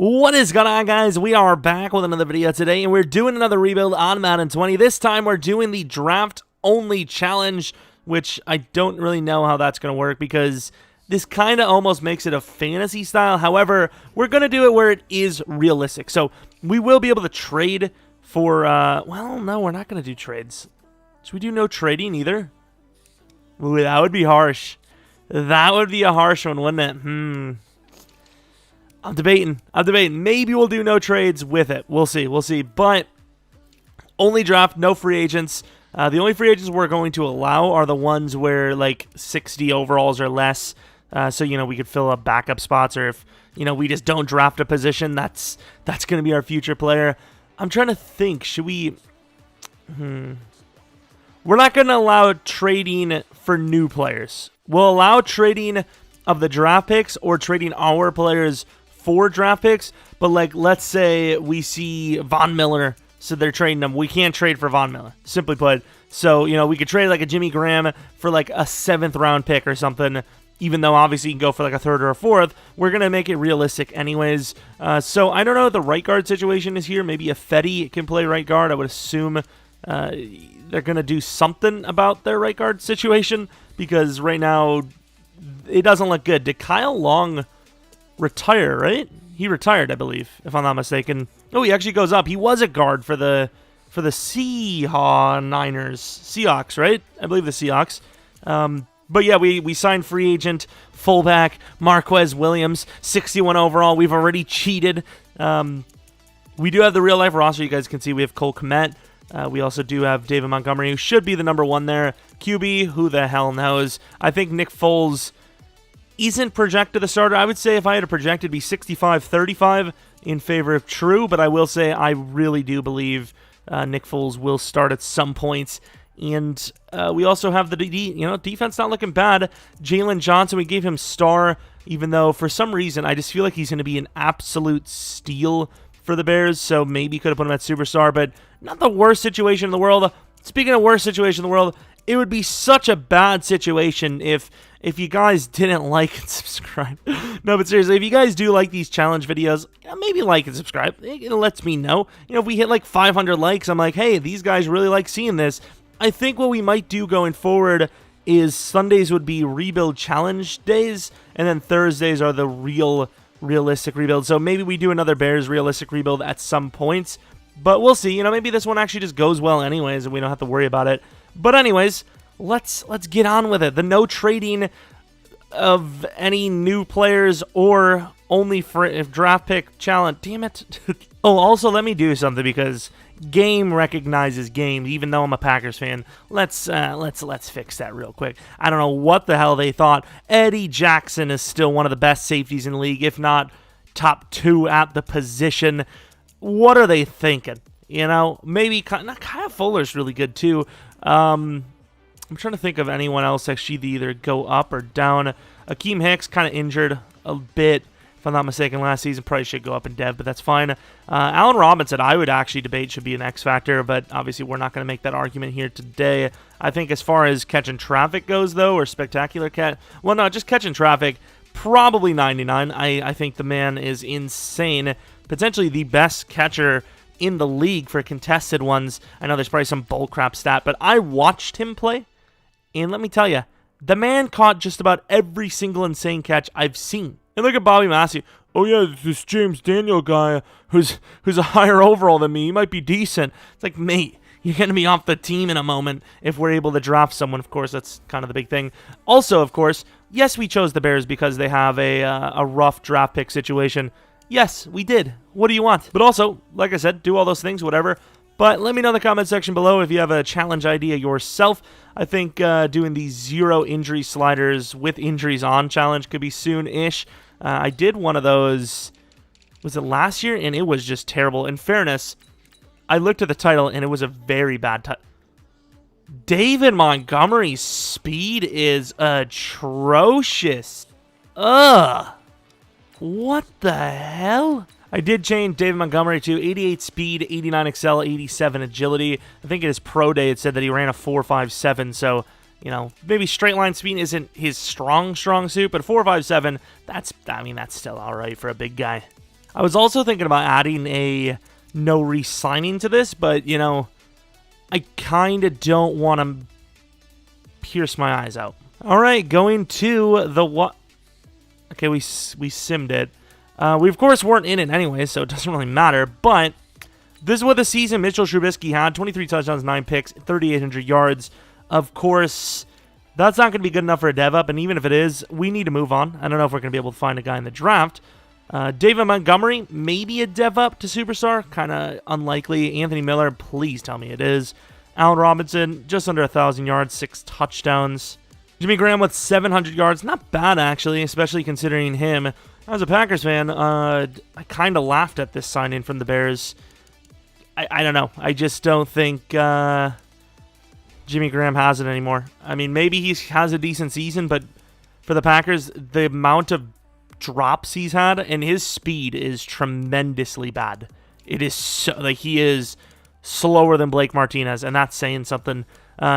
What is going on, guys? We are back with another video today, and we're doing another rebuild on Madden 20. This time, we're doing the draft-only challenge, which I don't really know how that's going to work because this kind of almost makes it a fantasy style. However, we're going to do it where it is realistic. So, we will be able to trade for, well, no, we're not going to do trades. Should we do no trading either? Ooh, that would be harsh. That would be a harsh one, wouldn't it? I'm debating. Maybe we'll do no trades with it. We'll see. But only draft, no free agents. The only free agents we're going to allow are the ones where, like, 60 overalls or less. So, you know, we could fill up backup spots, or if, you know, we just don't draft a position, that's going to be our future player. I'm trying to think. Should we... We're not going to allow trading for new players. We'll allow trading of the draft picks or trading our players for draft picks, but, like, let's say we see Von Miller, so they're trading them. We can't trade for Von Miller, simply put. So, you know, we could trade, like, a Jimmy Graham for, like, a 7th round pick or something, even though obviously you can go for, like, a 3rd or a 4th. We're going to make it realistic anyways. So I don't know what the right guard situation is here. Maybe a Fetty can play right guard. I would assume they're going to do something about their right guard situation, because right now it doesn't look good. Did Kyle Long retire, right? He retired, I believe, if I'm not mistaken. Oh, he actually goes up. He was a guard for the Seahawks, right? I believe the Seahawks. But yeah, we signed free agent fullback Marquez Williams, 61 overall. We've already cheated. We do have the real life roster. You guys can see we have Cole Kmet. We also do have David Montgomery, who should be the number 1 there. QB, who the hell knows? I think Nick Foles isn't projected the starter. I would say if I had to project, it'd be 65-35 in favor of True, but I will say I really do believe Nick Foles will start at some points. And we also have the defense not looking bad. Jalen Johnson, we gave him star, even though for some reason I just feel like he's going to be an absolute steal for the Bears, so maybe could have put him at superstar, but not the worst situation in the world. Speaking of worst situation in the world, it would be such a bad situation if you guys didn't like and subscribe. No, but seriously, if you guys do like these challenge videos, maybe like and subscribe. It lets me know. You know, if we hit like 500 likes, I'm like, hey, these guys really like seeing this. I think what we might do going forward is Sundays would be rebuild challenge days, and then Thursdays are the realistic rebuild. So maybe we do another Bears realistic rebuild at some points, but we'll see. You know, maybe this one actually just goes well anyways, and we don't have to worry about it. But anyways, let's get on with it. The no trading of any new players or only for if draft pick challenge. Damn it. Oh, also let me do something, because game recognizes game, even though I'm a Packers fan. Let's fix that real quick. I don't know what the hell they thought. Eddie Jackson is still one of the best safeties in the league, if not top 2 at the position. What are they thinking? You know, maybe Kyle Fuller's really good too. I'm trying to think of anyone else that should either go up or down. Akeem Hicks kind of injured a bit, if I'm not mistaken, last season. Probably should go up in dev, but that's fine. Allen Robinson, I would actually debate should be an X factor, but obviously we're not going to make that argument here today. I think as far as catching traffic goes, though, or spectacular just catching traffic, probably 99. I think the man is insane. Potentially the best catcher in the league for contested ones. I know there's probably some bullcrap stat, but I watched him play, and let me tell you, the man caught just about every single insane catch I've seen. And look at Bobby Massey. Oh yeah, this James Daniel guy who's a higher overall than me. He might be decent. It's like, mate, you're going to be off the team in a moment if we're able to draft someone. Of course, that's kind of the big thing. Also, of course, yes, we chose the Bears because they have a rough draft pick situation. Yes, we did. What do you want? But also, like I said, do all those things, whatever. But let me know in the comment section below if you have a challenge idea yourself. I think doing the 0 injury sliders with injuries on challenge could be soon-ish. I did one of those, was it last year? And it was just terrible. In fairness, I looked at the title and it was a very bad title. David Montgomery's speed is atrocious. Ugh. What the hell? I did change David Montgomery to 88 speed, 89 excel, 87 agility. I think in his pro day it said that he ran a 4.57, so, you know, maybe straight line speed isn't his strong suit, but 4.57, that's still all right for a big guy. I was also thinking about adding a no re-signing to this, but, you know, I kind of don't want to pierce my eyes out. All right, going to the what? Okay, we simmed it. We, of course, weren't in it anyway, so it doesn't really matter, but this is what the season Mitchell Trubisky had. 23 touchdowns, 9 picks, 3,800 yards. Of course, that's not going to be good enough for a dev up, and even if it is, we need to move on. I don't know if we're going to be able to find a guy in the draft. David Montgomery, maybe a dev up to superstar. Kind of unlikely. Anthony Miller, please tell me it is. Allen Robinson, just under 1,000 yards, 6 touchdowns. Jimmy Graham with 700 yards. Not bad, actually, especially considering him. As a Packers fan, I kind of laughed at this signing from the Bears. I don't know. I just don't think Jimmy Graham has it anymore. I mean, maybe he has a decent season, but for the Packers, the amount of drops he's had and his speed is tremendously bad. It is so, like, he is slower than Blake Martinez, and that's saying something.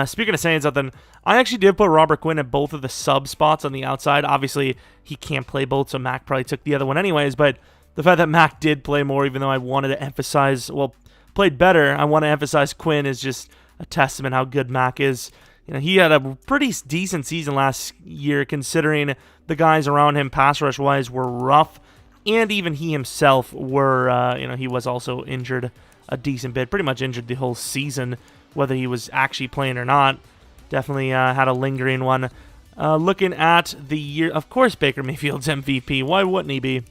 Speaking of saying something, I actually did put Robert Quinn at both of the sub spots on the outside. Obviously, he can't play both, so Mac probably took the other one anyways, but the fact that Mac did play more, even though I wanted to emphasize, well, played better, I want to emphasize Quinn is just a testament how good Mac is. You know, he had a pretty decent season last year, considering the guys around him, pass rush wise, were rough, and even he himself were. You know, he was also injured a decent bit, pretty much injured the whole season, whether he was actually playing or not. Definitely had a lingering one. Looking at the year, of course, Baker Mayfield's MVP. Why wouldn't he be?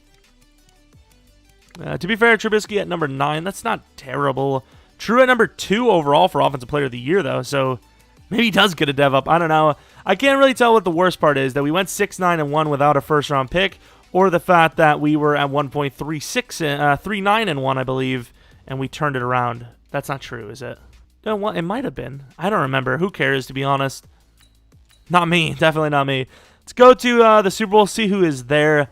To be fair, Trubisky at number 9, that's not terrible. True at number 2 overall for Offensive Player of the Year, though, so maybe he does get a dev up. I don't know. I can't really tell what the worst part is, that we went 6-9-1 without a first-round pick, or the fact that we were at 3-9-1, I believe, and we turned it around. That's not true, is it? No, it might have been. I don't remember. Who cares, to be honest? Not me. Definitely not me. Let's go to the Super Bowl, see who is there.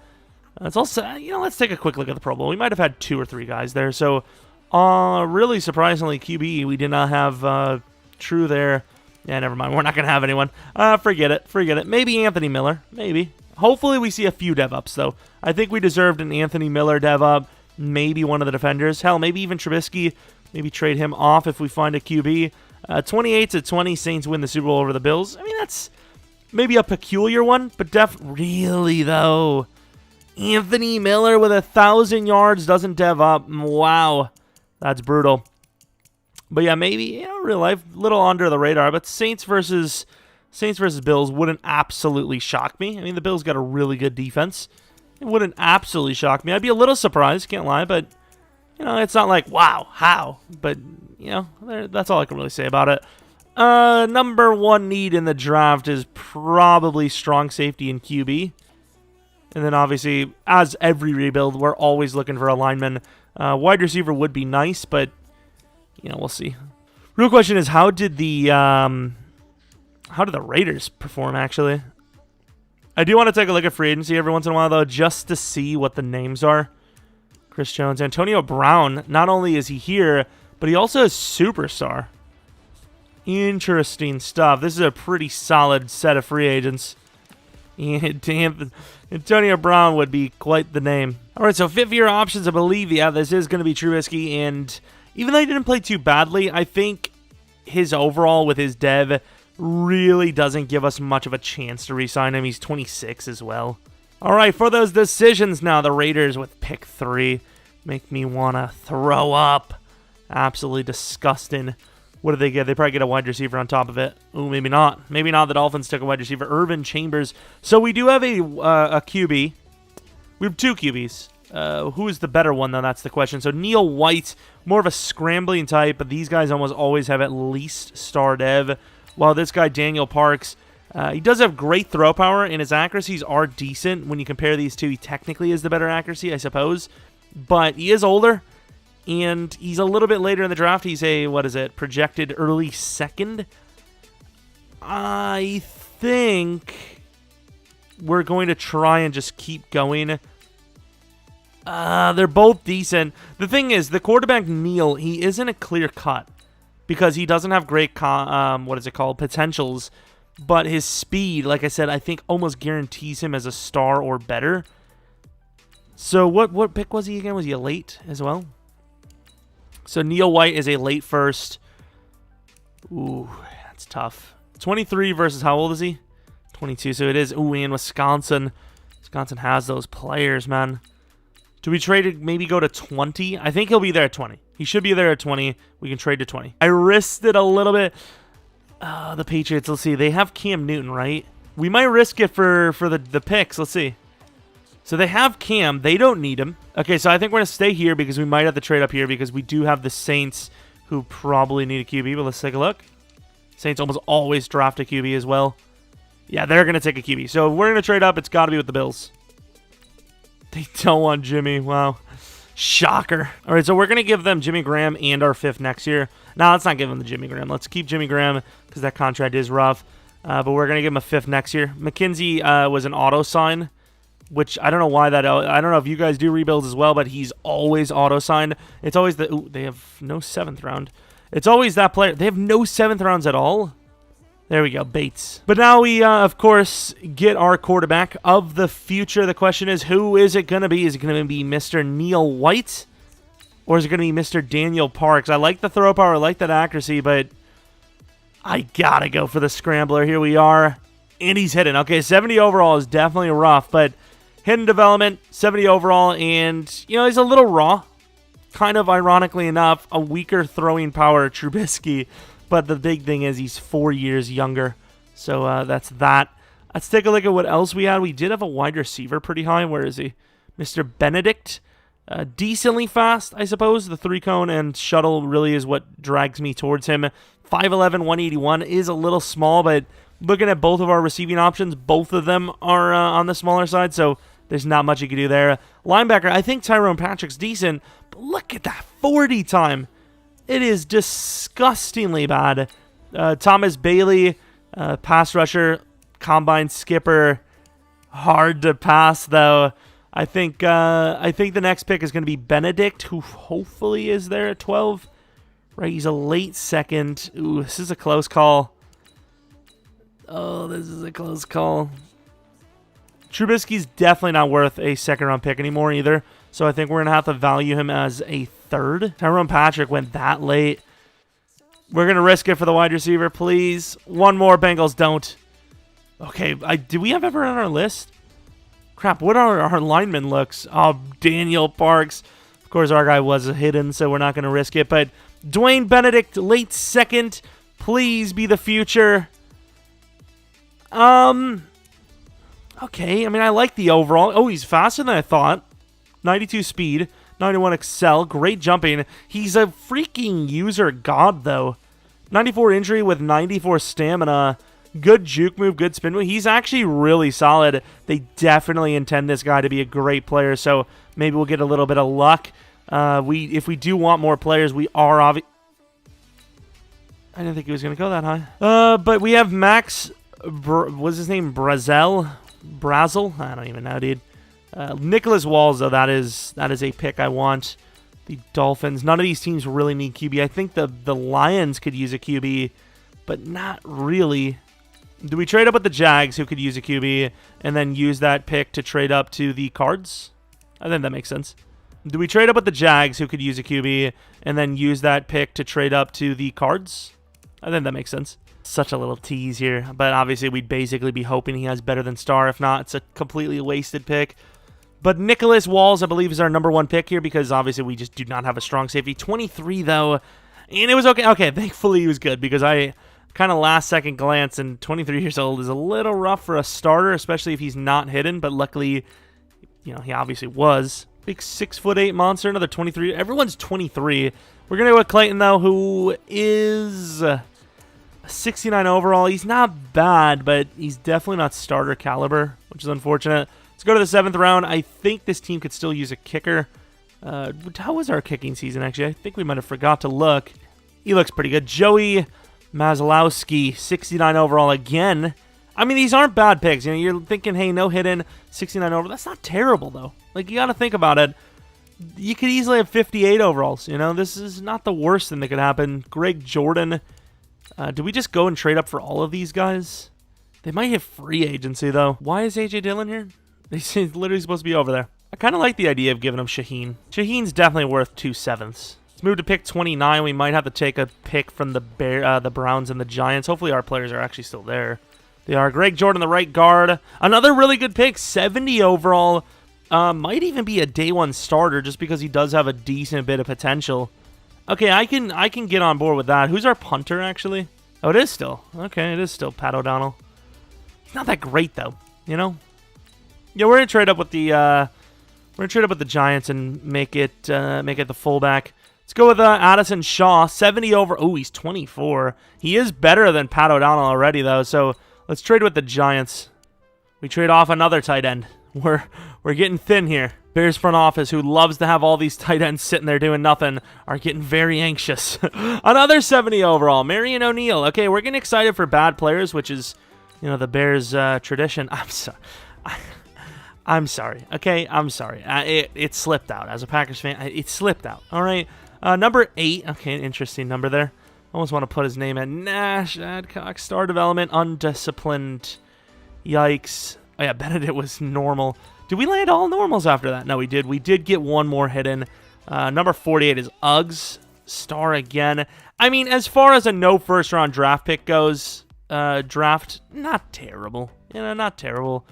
It's also, you know, let's take a quick look at the Pro Bowl. We might have had 2 or 3 guys there. So, really surprisingly, QB, we did not have True there. Yeah, never mind. We're not going to have anyone. Forget it. Forget it. Maybe Anthony Miller. Maybe. Hopefully we see a few dev-ups, though. I think we deserved an Anthony Miller dev-up. Maybe one of the defenders. Hell, maybe even Trubisky. Maybe trade him off if we find a QB. 28-20, Saints win the Super Bowl over the Bills. I mean, that's maybe a peculiar one, but really, though. Anthony Miller with 1,000 yards doesn't dev up. Wow. That's brutal. But yeah, maybe, you know, real life, little under the radar, but Saints versus Bills wouldn't absolutely shock me. I mean, the Bills got a really good defense. It wouldn't absolutely shock me. I'd be a little surprised, can't lie, but, you know, it's not like, wow, how? But, you know, that's all I can really say about it. Number 1 need in the draft is probably strong safety and QB. And then, obviously, as every rebuild, we're always looking for a lineman. Wide receiver would be nice, but, you know, we'll see. Real question is, how did the Raiders perform, actually? I do want to take a look at free agency every once in a while, though, just to see what the names are. Chris Jones. Antonio Brown, not only is he here, but he also is superstar. Interesting stuff. This is a pretty solid set of free agents. And Antonio Brown would be quite the name. All right, so fifth-year options, I believe, yeah, this is going to be Trubisky. And even though he didn't play too badly, I think his overall with his dev really doesn't give us much of a chance to re-sign him. He's 26 as well. All right, for those decisions now, the Raiders with pick 3 make me want to throw up. Absolutely disgusting. What did they get? They probably get a wide receiver on top of it. Ooh, maybe not. Maybe not. The Dolphins took a wide receiver. Irvin Chambers. So we do have a QB. We have 2 QBs. Who is the better one, though? That's the question. So Neil White, more of a scrambling type, but these guys almost always have at least star dev. While this guy, Daniel Parks, he does have great throw power, and his accuracies are decent. When you compare these two, he technically is the better accuracy, I suppose. But he is older. And he's a little bit later in the draft. He's a, projected early 2nd. I think we're going to try and just keep going. They're both decent. The thing is, the quarterback, Neil, he isn't a clear cut. Because he doesn't have great, potentials. But his speed, like I said, I think almost guarantees him as a star or better. So what pick was he again? Was he a late as well? So Neil White is a late first. Ooh, that's tough. 23 versus how old is he? 22. So it is. Ooh, and Wisconsin. Wisconsin has those players, man. Do we trade it? Maybe go to 20? I think he'll be there at 20. He should be there at 20. We can trade to 20. I risked it a little bit. The Patriots, let's see. They have Cam Newton, right? We might risk it for the picks. Let's see. So they have Cam. They don't need him. Okay, so I think we're going to stay here because we might have to trade up here because we do have the Saints who probably need a QB. But let's take a look. Saints almost always draft a QB as well. Yeah, they're going to take a QB. So if we're going to trade up, it's got to be with the Bills. They don't want Jimmy. Wow. Shocker. All right, so we're going to give them Jimmy Graham and our 5th next year. No, let's not give them the Jimmy Graham. Let's keep Jimmy Graham because that contract is rough. But we're going to give him a 5th next year. McKenzie was an auto sign, which I don't know why that. I don't know if you guys do rebuilds as well, but he's always auto signed. It's always the. Ooh, they have no 7th round. It's always that player. They have no 7th rounds at all. There we go, Bates. But now we, of course, get our quarterback of the future. The question is, who is it going to be? Is it going to be Mr. Neil White? Or is it going to be Mr. Daniel Parks? I like the throw power. I like that accuracy, but I got to go for the scrambler. Here we are. And he's hitting. Okay, 70 overall is definitely rough, but hidden development, 70 overall, and, you know, he's a little raw. Kind of ironically enough, a weaker throwing power, Trubisky. But the big thing is he's 4 years younger. So that's that. Let's take a look at what else we had. We did have a wide receiver pretty high. Where is he? Mr. Benedict. Decently fast, I suppose. The 3-cone and shuttle really is what drags me towards him. 5'11", 181 is a little small, but looking at both of our receiving options, both of them are on the smaller side, so there's not much you can do there. Linebacker, I think Jeromepkr's decent, but look at that 40 time. It is disgustingly bad. Thomas Bailey, pass rusher, combine skipper, hard to pass though. I think the next pick is going to be Benedict, who hopefully is there at 12. Right, he's a late 2nd. Ooh, this is a close call. Oh, this is a close call. Trubisky's definitely not worth a 2nd round pick anymore either. So I think we're going to have to value him as a 3rd. Jeromepkr went that late. We're going to risk it for the wide receiver, please. One more, Bengals don't. Okay, do we have ever on our list? Crap, what are our linemen looks? Oh, Daniel Parks. Of course, our guy was hidden, so we're not going to risk it. But Dwayne Benedict, late 2nd. Please be the future. Okay, I mean, I like the overall. Oh, he's faster than I thought. 92 speed, 91 excel, great jumping. He's a freaking user god, though. 94 injury with 94 stamina. Good juke move, good spin move. He's actually really solid. They definitely intend this guy to be a great player, so maybe we'll get a little bit of luck. If we do want more players, we are obvious. I didn't think he was going to go that high. But we have Max, what's his name, Brazel? I don't even know, dude. Nicholas Walls, though, that is a pick I want. The Dolphins, none of these teams really need QB. I think the Lions could use a QB, but not really. Do we trade up with the Jags, who could use a QB, and then use that pick to trade up to the Cards? I think that makes sense. Do we trade up with the Jags, who could use a QB, and then use that pick to trade up to the Cards? I think that makes sense. Such a little tease here, but obviously we'd basically be hoping he has better than Star. If not, it's a completely wasted pick. But Nicholas Walls, I believe, is our number 1 pick here because obviously we just do not have a strong safety. 23, though, and it was okay. Okay, thankfully he was good because I kind of last-second glance, and 23 years old is a little rough for a starter, especially if he's not hidden, but luckily, you know, he obviously was. Big 6'8" monster, another 23. Everyone's 23. We're going to go with Clayton, though, who is 69 overall. He's not bad, but he's definitely not starter caliber, which is unfortunate. Let's go to the 7th round. I think this team could still use a kicker. How was our kicking season, actually? I think we might have forgot to look. He looks pretty good. Joey Mazlowski, 69 overall again. I mean, these aren't bad picks. You know, you're thinking, hey, no hidden, 69 overall. That's not terrible, though. Like, you got to think about it. You could easily have 58 overalls. You know, this is not the worst thing that could happen. Greg Jordan. Do we just go and trade up for all of these guys? They might hit free agency, though. Why is A.J. Dillon here? He's literally supposed to be over there. I kind of like the idea of giving him Shaheen. Shaheen's definitely worth 2 sevenths. Let's move to pick 29. We might have to take a pick from the Browns and the Giants. Hopefully our players are actually still there. They are. Greg Jordan, the right guard. Another really good pick, 70 overall. Might even be a day one starter just because he does have a decent bit of potential. Okay, I can get on board with that. Who's our punter, actually? Oh, it is still. Okay, it is still Pat O'Donnell. It's not that great, though, you know? Yeah, we're going to trade up with the... We're going to trade up with the Giants and make it the fullback. Let's go with Addison Shaw, 70 over. Oh, he's 24. He is better than Pat O'Donnell already, though. So let's trade with the Giants. We trade off another tight end. We're getting thin here. Bears front office, who loves to have all these tight ends sitting there doing nothing, are getting very anxious. Another 70 overall. Marion O'Neal. Okay, we're getting excited for bad players, which is, you know, the Bears' tradition. I'm sorry. I'm sorry, okay? I'm sorry. It slipped out. As a Packers fan, it slipped out, all right? Number 8. Okay, interesting number there. Almost want to put his name in. Nash, Adcock, star development, undisciplined. Yikes. Oh, yeah, Benedict was normal. Did we land all normals after that? No, we did. We did get one more hidden. Number 48 is Uggs, star again. I mean, as far as a no first-round draft pick goes, not terrible. You know, not terrible.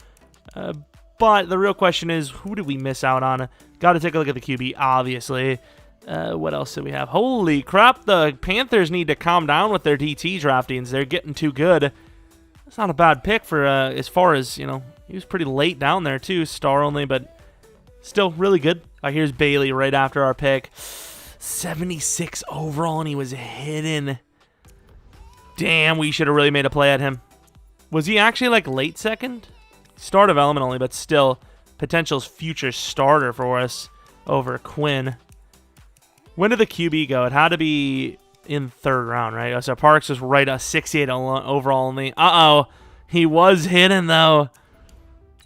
But the real question is, who did we miss out on? Got to take a look at the QB, obviously. What else did we have? Holy crap, the Panthers need to calm down with their DT draftings. They're getting too good. It's not a bad pick for, as far as, you know, he was pretty late down there, too. Star only, but still really good. Here's Bailey right after our pick. 76 overall, and he was hidden. Damn, we should have really made a play at him. Was he actually, like, late second? Star development only, but still potential future starter for us over Quinn. When did the QB go? It had to be in third round, right? So Parks was right at 68 overall only. Uh-oh. He was hidden, though.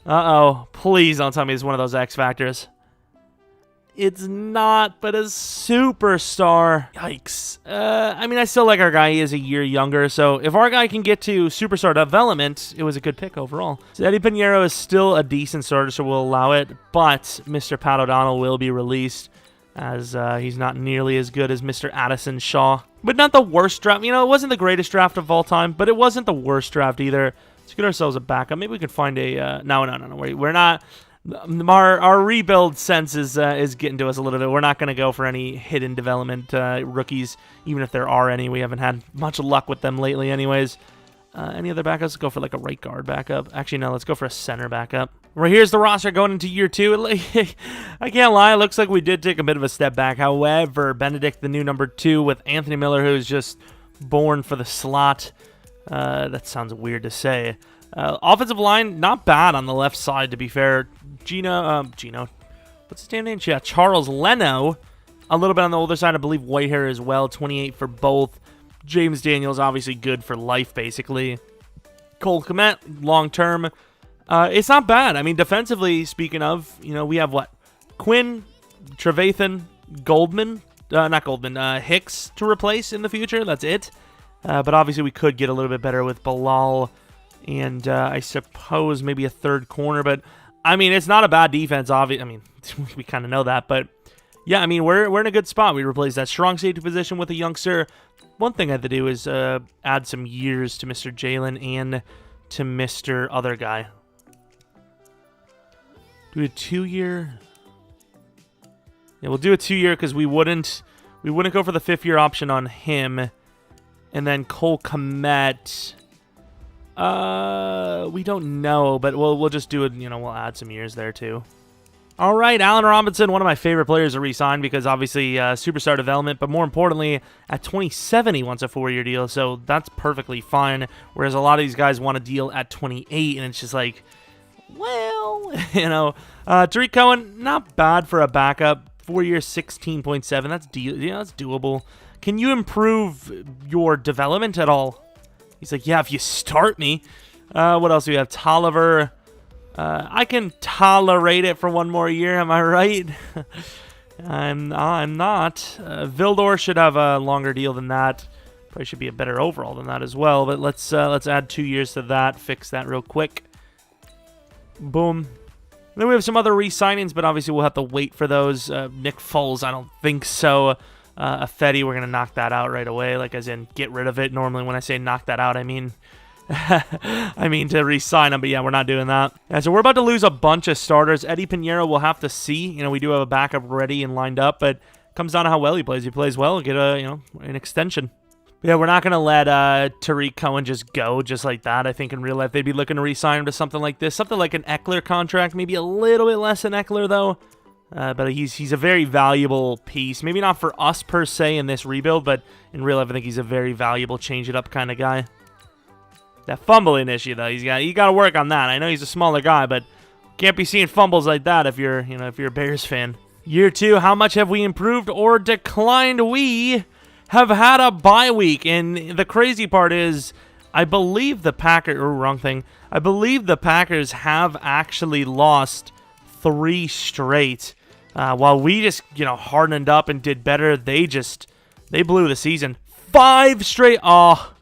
Uh-oh. Please don't tell me it's one of those X Factors. It's not, but a superstar. Yikes. I mean, I still like our guy. He is a year younger, so if our guy can get to superstar development, it was a good pick overall. So Eddie Pinheiro is still a decent starter, so we'll allow it, but Mr. Pat O'Donnell will be released, as he's not nearly as good as Mr. Addison Shaw. But not the worst draft. You know, it wasn't the greatest draft of all time, but it wasn't the worst draft either. Let's get ourselves a backup. Maybe we can find a... No. We're not... Our rebuild sense is getting to us a little bit. We're not going to go for any hidden development rookies, even if there are any. We haven't had much luck with them lately anyways. Any other backups? Let's go for like a right guard backup. Actually, no, let's go for a center backup. Right, here's the roster going into year 2. I can't lie, it looks like we did take a bit of a step back. However, Benedict, the new number 2, with Anthony Miller, who's just born for the slot. That sounds weird to say. Offensive line, not bad on the left side, to be fair. Gino, what's his damn name? Yeah, Charles Leno, a little bit on the older side. I believe Whitehair as well, 28 for both. James Daniels, obviously good for life, basically. Cole Kmet, long-term. It's not bad. I mean, defensively, speaking of, you know, we have what? Quinn, Trevathan, Hicks to replace in the future. That's it. But obviously, we could get a little bit better with Bilal and I suppose maybe a third corner. But, I mean, it's not a bad defense, obviously. I mean, we kind of know that. But, yeah, I mean, we're in a good spot. We replaced that strong safety position with a youngster. One thing I had to do is add some years to Mr. Jalen and to Mr. Other Guy. Do a 2-year? Yeah, we'll do a 2-year because we wouldn't go for the 5th-year option on him. And then Cole Kmet, we don't know, but we'll just do it. You know, we'll add some years there too. All right, Allen Robinson, one of my favorite players to re-sign because obviously superstar development, but more importantly, at 27 he wants a 4-year deal, so that's perfectly fine. Whereas a lot of these guys want a deal at 28, and it's just like, well, you know. Tariq Cohen, not bad for a backup. 4 years, 16.7. That's that's doable. Can you improve your development at all? He's like, yeah, if you start me. What else do we have? Tolliver. I can tolerate it for 1 more year. Am I right? I'm not. Vildor should have a longer deal than that. Probably should be a better overall than that as well. But let's add 2 years to that. Fix that real quick. Boom. then we have some other re-signings, but obviously we'll have to wait for those. Nick Foles, I don't think so. Fetty, we're going to knock that out right away, like as in get rid of it. Normally when I say knock that out, I mean to re-sign him, but yeah, we're not doing that. Yeah, so we're about to lose a bunch of starters. Eddie Pinheiro, we'll have to see. You know, we do have a backup ready and lined up, but it comes down to how well he plays. He plays well, get an extension. But yeah, we're not going to let Tariq Cohen just go just like that. I think in real life they'd be looking to re-sign him to something like this. Something like an Eckler contract, maybe a little bit less than Eckler, though. But he's a very valuable piece. Maybe not for us per se in this rebuild, but in real life I think he's a very valuable change-it-up kind of guy. That fumbling issue, though, you got to work on that. I know he's a smaller guy, but can't be seeing fumbles like that if you're a Bears fan. Year 2, how much have we improved or declined? We have had a bye week, and the crazy part is, I believe the Packers. Wrong thing. I believe the Packers have actually lost 3 straight. While we just hardened up and did better, they blew the season. 5 straight. Oh,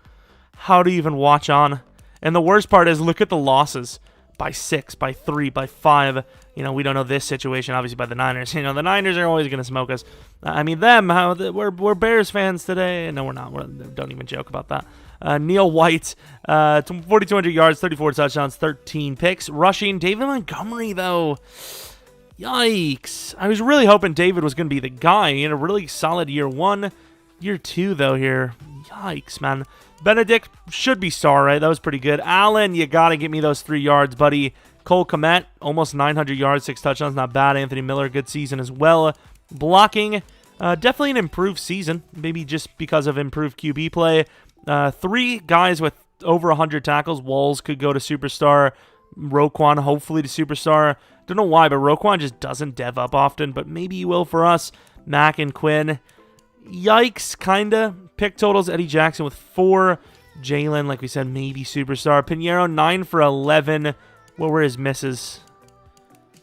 how do you even watch on? And the worst part is, look at the losses. By 6, by 3, by 5. We don't know this situation, obviously, by the Niners. The Niners are always going to smoke us. We're Bears fans today. No, we're not. Don't even joke about that. Neil White, 4,200 yards, 34 touchdowns, 13 picks. Rushing, David Montgomery, though. Yikes. I was really hoping David was going to be the guy. He had a really solid year 1. Year 2, though, here. Yikes, man. Benedict should be star, right? That was pretty good. Allen, you got to get me those 3 yards, buddy. Cole Kmet, almost 900 yards, 6 touchdowns. Not bad. Anthony Miller, good season as well. Blocking, definitely an improved season. Maybe just because of improved QB play. 3 guys with over 100 tackles. Walls could go to superstar. Roquan, hopefully to superstar. Don't know why, but Roquan just doesn't dev up often, but maybe he will for us. Mack and Quinn. Yikes, kinda. Pick totals, Eddie Jackson with 4. Jalen, like we said, maybe superstar. Pinheiro, 9 for 11. What were his misses?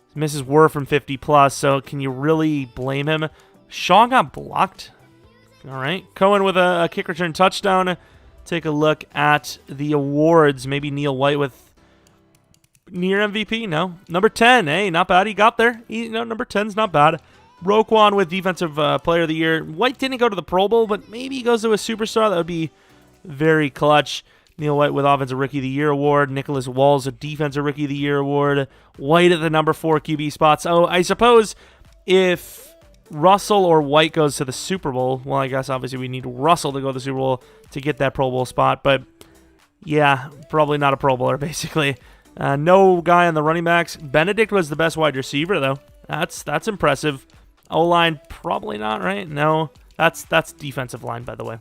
His misses were from 50+, so can you really blame him? Shaw got blocked. All right. Cohen with a kick return touchdown. Take a look at the awards. Maybe Neil White with near MVP? No. Number 10. Hey, not bad. He got there. Number 10's not bad. Roquan with Defensive Player of the Year. White didn't go to the Pro Bowl, but maybe he goes to a superstar. That would be very clutch. Neil White with Offensive Rookie of the Year award. Nicholas Walls, a Defensive Rookie of the Year award. White at the number 4 QB spot. So I suppose if Russell or White goes to the Super Bowl, well, I guess obviously we need Russell to go to the Super Bowl to get that Pro Bowl spot. But yeah, probably not a Pro Bowler, basically. No guy on the running backs. Benedict was the best wide receiver, though. That's impressive. O-line, probably not, right? No, that's defensive line, by the way.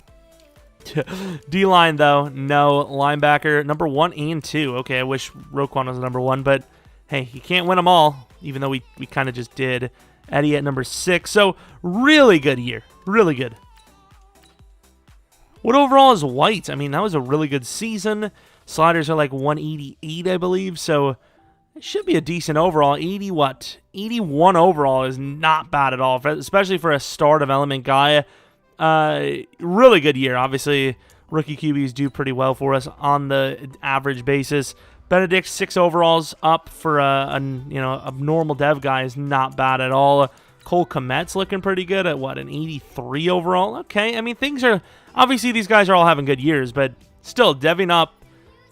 D-line, though, no. Linebacker, number 1 and 2. Okay, I wish Roquan was number 1, but hey, you can't win them all, even though we kind of just did. Eddie at number 6. So, really good year. Really good. What overall is White? I mean, that was a really good season. Sliders are like 188, I believe, so it should be a decent overall. 81 overall is not bad at all, especially for a star development guy. Really good year. Obviously, rookie QBs do pretty well for us on the average basis. Benedict, 6 overalls up for a normal dev guy is not bad at all. Cole Kmet's looking pretty good at an 83 overall. Okay, I mean, things are obviously these guys are all having good years, but still deving up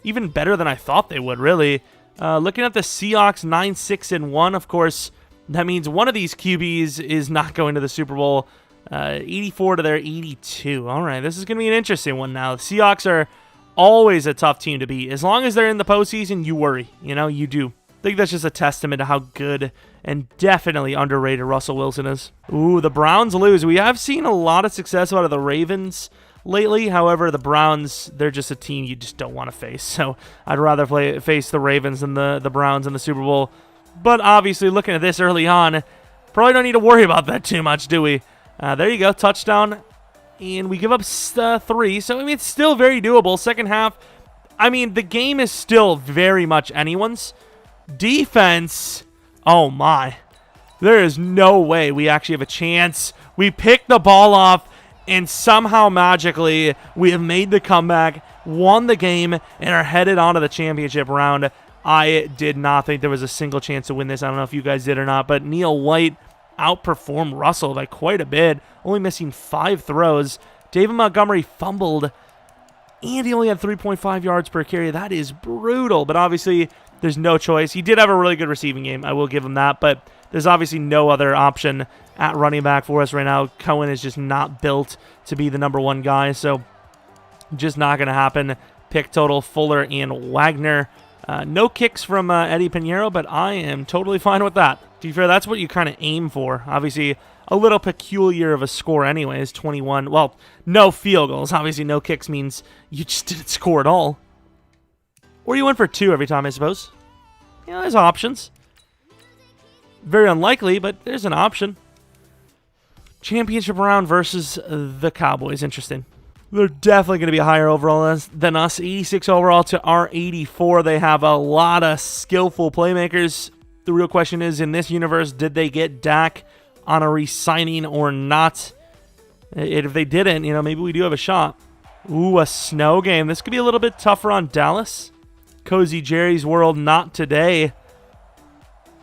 even better than I thought they would, really. Looking at the Seahawks, 9-6-1. Of course, that means one of these QBs is not going to the Super Bowl. 84 to their 82. All right, this is going to be an interesting one now. The Seahawks are always a tough team to beat. As long as they're in the postseason, you worry. You do. I think that's just a testament to how good and definitely underrated Russell Wilson is. Ooh, the Browns lose. We have seen a lot of success out of the Ravens lately. However, the Browns, they're just a team you just don't want to face. So I'd rather face the Ravens than the Browns in the Super Bowl. But obviously, looking at this early on, probably don't need to worry about that too much, do we? There you go, touchdown. And we give up 3. So, I mean, it's still very doable. Second half, I mean, the game is still very much anyone's. Defense, oh my. There is no way we actually have a chance. We pick the ball off, and somehow magically we have made the comeback, won the game, and are headed on to the championship round. I did not think there was a single chance to win this. I don't know if you guys did or not, but Neil White outperformed Russell by quite a bit, only missing 5 throws. David Montgomery fumbled, and he only had 3.5 yards per carry. That is brutal, but obviously there's no choice. He did have a really good receiving game. I will give him that, but there's obviously no other option at running back for us right now. Cohen is just not built to be the number 1 guy, so just not going to happen. Pick total, Fuller and Wagner. No kicks from Eddie Pinheiro, but I am totally fine with that. To be fair, that's what you kind of aim for. Obviously, a little peculiar of a score anyways, 21. Well, no field goals. Obviously, no kicks means you just didn't score at all. Or you went for 2 every time, I suppose. Yeah, there's options. Very unlikely, but there's an option. Championship round versus the Cowboys. Interesting. They're definitely going to be higher overall than us. 86 overall to our 84. They have a lot of skillful playmakers. The real question is, in this universe, did they get Dak on a re-signing or not? If they didn't, maybe we do have a shot. Ooh, a snow game. This could be a little bit tougher on Dallas. Cozy Jerry's world, not today.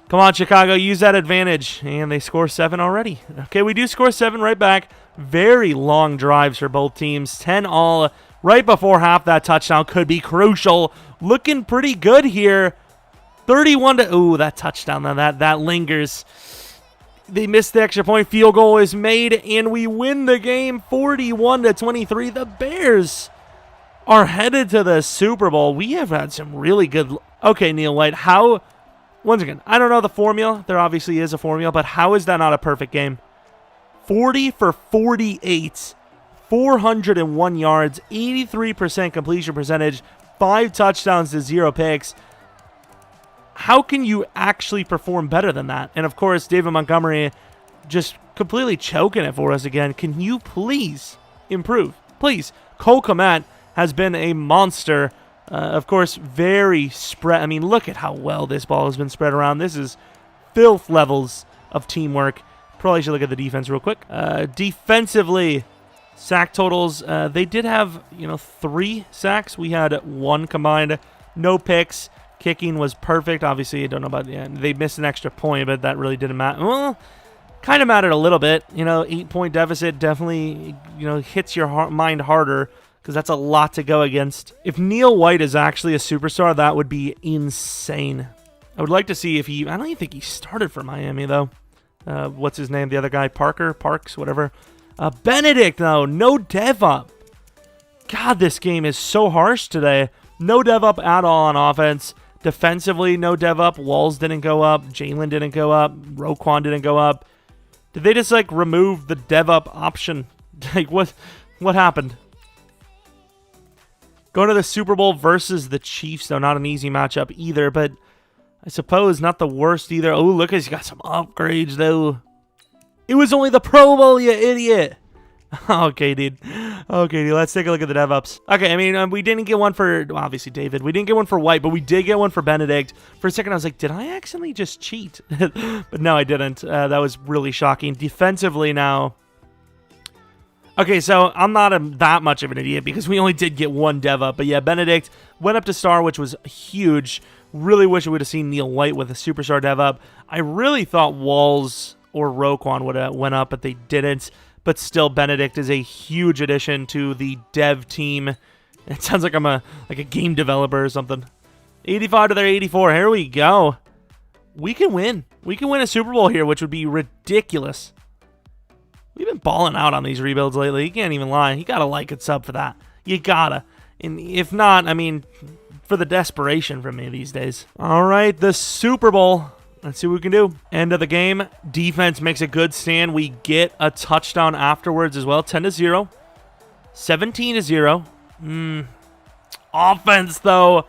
Come on, Chicago, use that advantage. And they score 7 already. Okay, we do score 7 right back. Very long drives for both teams. 10 all right before half. That touchdown could be crucial. Looking pretty good here. 31 to... Ooh, that touchdown. That lingers. They missed the extra point. Field goal is made, and we win the game 41 to 23. The Bears are headed to the Super Bowl. We have had some really good... Okay, Neil White, how... Once again, I don't know the formula. There obviously is a formula, but how is that not a perfect game? 40 for 48, 401 yards, 83% completion percentage, 5 touchdowns to 0 picks. How can you actually perform better than that? And, of course, David Montgomery just completely choking it for us again. Can you please improve? Please. Cole Kmet has been a monster. Of course, very spread. I mean, look at how well this ball has been spread around. This is filth levels of teamwork. Probably should look at the defense real quick. Defensively, sack totals. They did have, 3 sacks. We had 1 combined. No picks. Kicking was perfect. Obviously, I don't know about... Yeah, they missed an extra point, but that really didn't matter. Well, kind of mattered a little bit. 8-point deficit definitely, hits your mind harder, because that's a lot to go against. If Neil White is actually a superstar, that would be insane. I would like to see if he... I don't even think he started for Miami, though. What's his name? The other guy? Parks, whatever. Benedict, though. No dev up. God, this game is so harsh today. No dev up at all on offense. Defensively, no dev up. Walls didn't go up. Jalen didn't go up. Roquan didn't go up. Did they just, remove the dev up option? What happened? Going to the Super Bowl versus the Chiefs, though. Not an easy matchup either, but I suppose not the worst either. Oh, look, he's got some upgrades, though. It was only the Pro Bowl, you idiot. Okay, dude. Let's take a look at the dev ups. Okay, I mean, we didn't get one for, obviously, David. We didn't get one for White, but we did get one for Benedict. For a second, I was like, did I accidentally just cheat? But no, I didn't. That was really shocking. Defensively now. Okay, so I'm not that much of an idiot because we only did get 1 dev up. But yeah, Benedict went up to star, which was huge. Really wish we would have seen Neil White with a superstar dev up. I really thought Walls or Roquan would have went up, but they didn't. But still, Benedict is a huge addition to the dev team. It sounds like I'm a game developer or something. 85 to their 84. Here we go. We can win. We can win a Super Bowl here, which would be ridiculous. We've been balling out on these rebuilds lately. You can't even lie. You got to like and sub for that. You gotta. And if not, I mean, for the desperation from me these days. All right, the Super Bowl. Let's see what we can do. End of the game. Defense makes a good stand. We get a touchdown afterwards as well. 10-0. 17-0. Offense, though.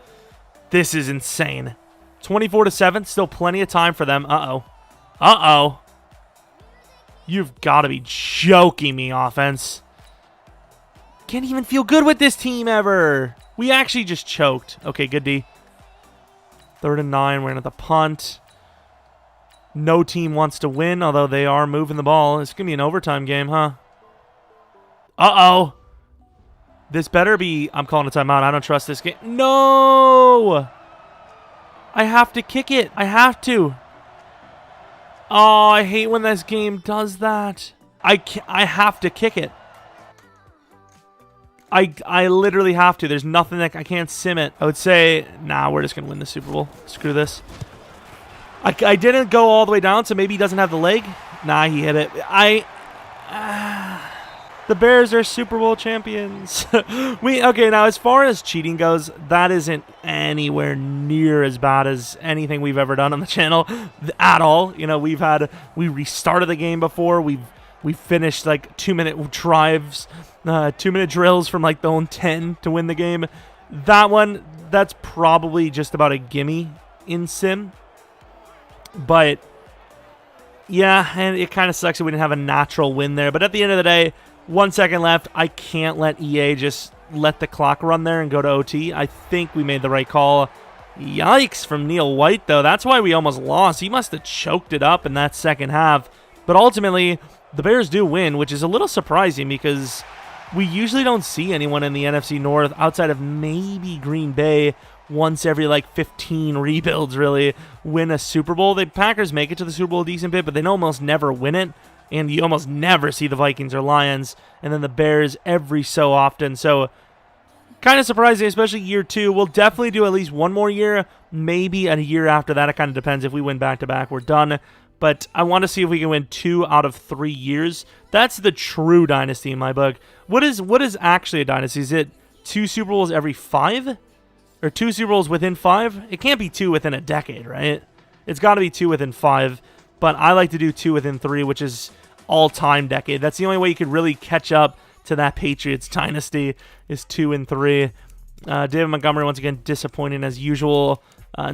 This is insane. 24-7. Still plenty of time for them. Uh-oh. You've got to be joking me, offense. Can't even feel good with this team ever. We actually just choked. Okay, good D. 3rd and 9. We're in at the punt. No team wants to win, although they are moving the ball. It's going to be an overtime game, huh? Uh-oh. This better be... I'm calling a timeout. I don't trust this game. No! I have to kick it. I have to. Oh, I hate when this game does that. I have to kick it. I literally have to. There's nothing that I can't sim it. I would say, nah, we're just going to win the Super Bowl. Screw this. I didn't go all the way down, so maybe he doesn't have the leg. Nah, he hit it. The Bears are Super Bowl champions. Okay, now as far as cheating goes, that isn't anywhere near as bad as anything we've ever done on the channel at all. You know, we restarted the game before. We finished like 2-minute drives, 2-minute drills from like the own 10 to win the game. That one, that's probably just about a gimme in sim. But yeah, and it kind of sucks that we didn't have a natural win there. But at the end of the day, 1 second left. I can't let EA just let the clock run there and go to OT. I think we made the right call. Yikes from Neil White, though. That's why we almost lost. He must have choked it up in that second half. But ultimately, the Bears do win, which is a little surprising because we usually don't see anyone in the NFC North outside of maybe Green Bay once every like 15 rebuilds really win a Super Bowl. The Packers make it to the Super Bowl a decent bit, but they almost never win it. And you almost never see the Vikings or Lions. And then the Bears every so often. So kind of surprising, especially year 2. We'll definitely do at least one more year. Maybe a year after that. It kind of depends. If we win back-to-back, we're done. But I want to see if we can win 2 out of 3 years. That's the true dynasty in my book. What is actually a dynasty? Is it 2 Super Bowls every 5? Or 2 Super Bowls within 5? It can't be 2 within a decade, right? It's got to be 2 within 5. But I like to do 2 within 3, which is all-time decade. That's the only way you could really catch up to that Patriots dynasty is 2 and 3. David Montgomery, once again, disappointing as usual.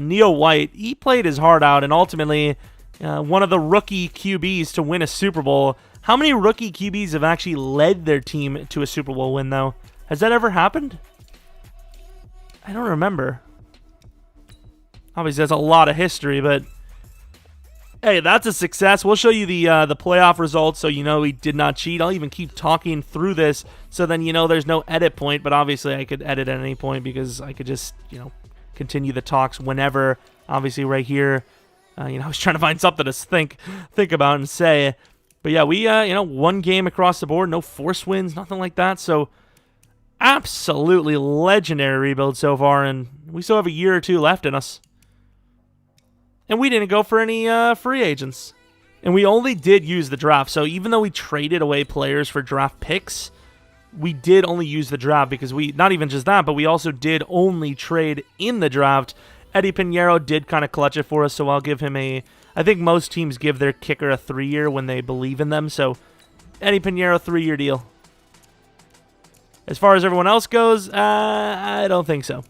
Neil White, he played his heart out, and ultimately one of the rookie QBs to win a Super Bowl. How many rookie QBs have actually led their team to a Super Bowl win, though? Has that ever happened? I don't remember. Obviously, that's a lot of history, but hey, that's a success. We'll show you the playoff results so you know we did not cheat. I'll even keep talking through this so then you know there's no edit point, but obviously I could edit at any point because I could just, you know, continue the talks whenever. Obviously right here, I was trying to find something to think about and say. But yeah, we, one game across the board, no force wins, nothing like that. So absolutely legendary rebuild so far, and we still have a year or 2 left in us. And we didn't go for any free agents. And we only did use the draft. So even though we traded away players for draft picks, we did only use the draft because not even just that, but we also did only trade in the draft. Eddie Pinheiro did kind of clutch it for us, so I'll give him I think most teams give their kicker a 3-year when they believe in them. So Eddie Pinheiro, 3-year deal. As far as everyone else goes, I don't think so.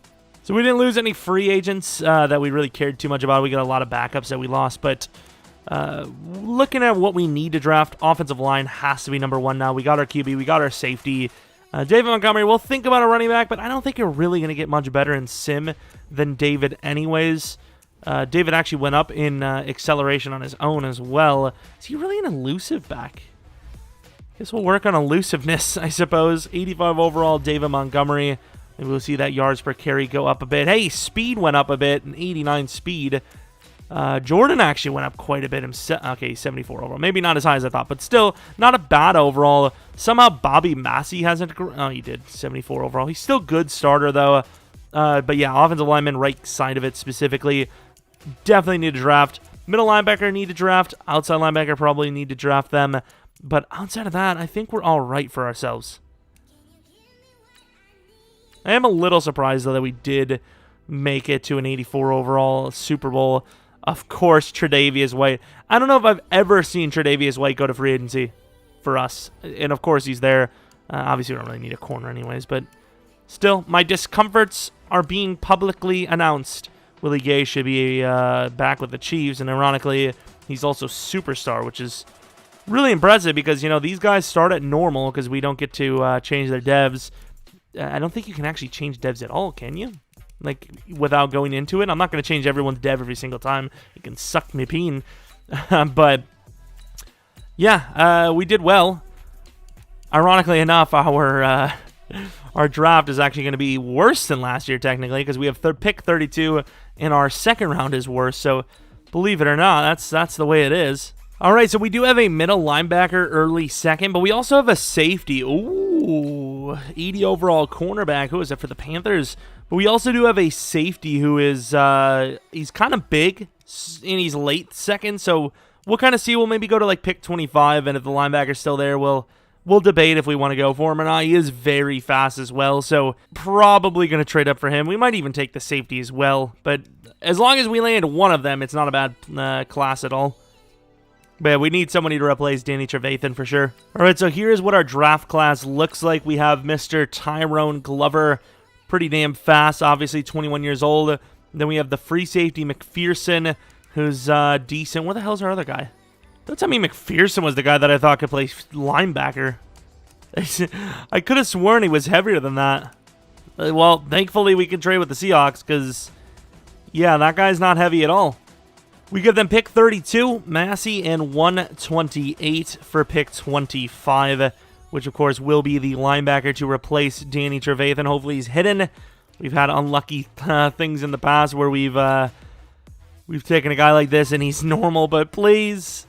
So we didn't lose any free agents that we really cared too much about. We got a lot of backups that we lost, but looking at what we need to draft, offensive line has to be number 1 now. We got our QB, we got our safety. David Montgomery, we'll think about a running back, but I don't think you're really going to get much better in sim than David anyways. David actually went up in acceleration on his own as well. Is he really an elusive back? Guess we'll work on elusiveness, I suppose. 85 overall, David Montgomery. Maybe we'll see that yards per carry go up a bit. Hey, speed went up a bit, an 89 speed. Jordan actually went up quite a bit. Okay, 74 overall. Maybe not as high as I thought, but still not a bad overall. Somehow Bobby Massey hasn't... Oh, he did. 74 overall. He's still good starter, though. But yeah, offensive lineman, right side of it specifically. Definitely need to draft. Middle linebacker need to draft. Outside linebacker probably need to draft them. But outside of that, I think we're all right for ourselves. I am a little surprised, though, that we did make it to an 84 overall Super Bowl. Of course, Tre'Davious White. I don't know if I've ever seen Tre'Davious White go to free agency for us. And, of course, he's there. Obviously, we don't really need a corner anyways. But still, my discomforts are being publicly announced. Willie Gay should be back with the Chiefs. And, ironically, he's also superstar, which is really impressive because, these guys start at normal because we don't get to change their devs. I don't think you can actually change devs at all, can you? Like, without going into it? I'm not going to change everyone's dev every single time. You can suck me peen. But, yeah, we did well. Ironically enough, our our draft is actually going to be worse than last year, technically, because we have pick 32, and our second round is worse. So, believe it or not, that's the way it is. All right, so we do have a middle linebacker early second, but we also have a safety. Ooh, 80 overall cornerback. Who is that for the Panthers? But we also do have a safety who is, he's kind of big, and he's late second, so we'll kind of see. We'll maybe go to like pick 25, and if the linebacker's still there, we'll debate if we want to go for him or not. He is very fast as well, so probably going to trade up for him. We might even take the safety as well, but as long as we land one of them, it's not a bad class at all. But yeah, we need somebody to replace Danny Trevathan for sure. All right, so here's what our draft class looks like. We have Mr. Tyrone Glover, pretty damn fast, obviously 21 years old. Then we have the free safety McPherson, who's decent. Where the hell's our other guy? Don't tell me McPherson was the guy that I thought could play linebacker. I could have sworn he was heavier than that. Well, thankfully we can trade with the Seahawks because, yeah, that guy's not heavy at all. We give them pick 32, Massey, and 128 for pick 25, which, of course, will be the linebacker to replace Danny Trevathan. Hopefully he's hidden. We've had unlucky things in the past where we've taken a guy like this and he's normal, but please.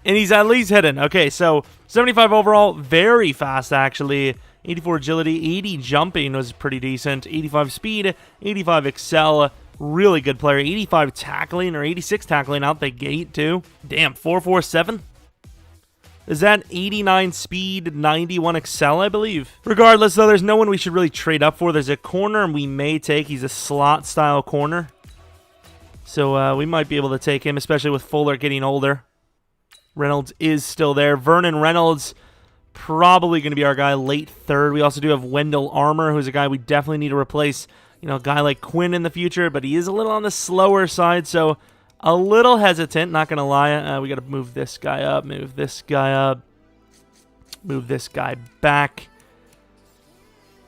And he's at least hidden. Okay, so 75 overall, very fast, actually. 84 agility, 80 jumping was pretty decent. 85 speed, 85 excel. Really good player. 85 tackling or 86 tackling out the gate, too. Damn, 447? Is that 89 speed, 91 excel, I believe? Regardless, though, there's no one we should really trade up for. There's a corner we may take. He's a slot-style corner. So we might be able to take him, especially with Fuller getting older. Reynolds is still there. Vernon Reynolds, probably going to be our guy late third. We also do have Wendell Armour, who's a guy we definitely need to replace. You know, a guy like Quinn in the future, but he is a little on the slower side, so a little hesitant, not going to lie. We got to move this guy up, move this guy up, move this guy back.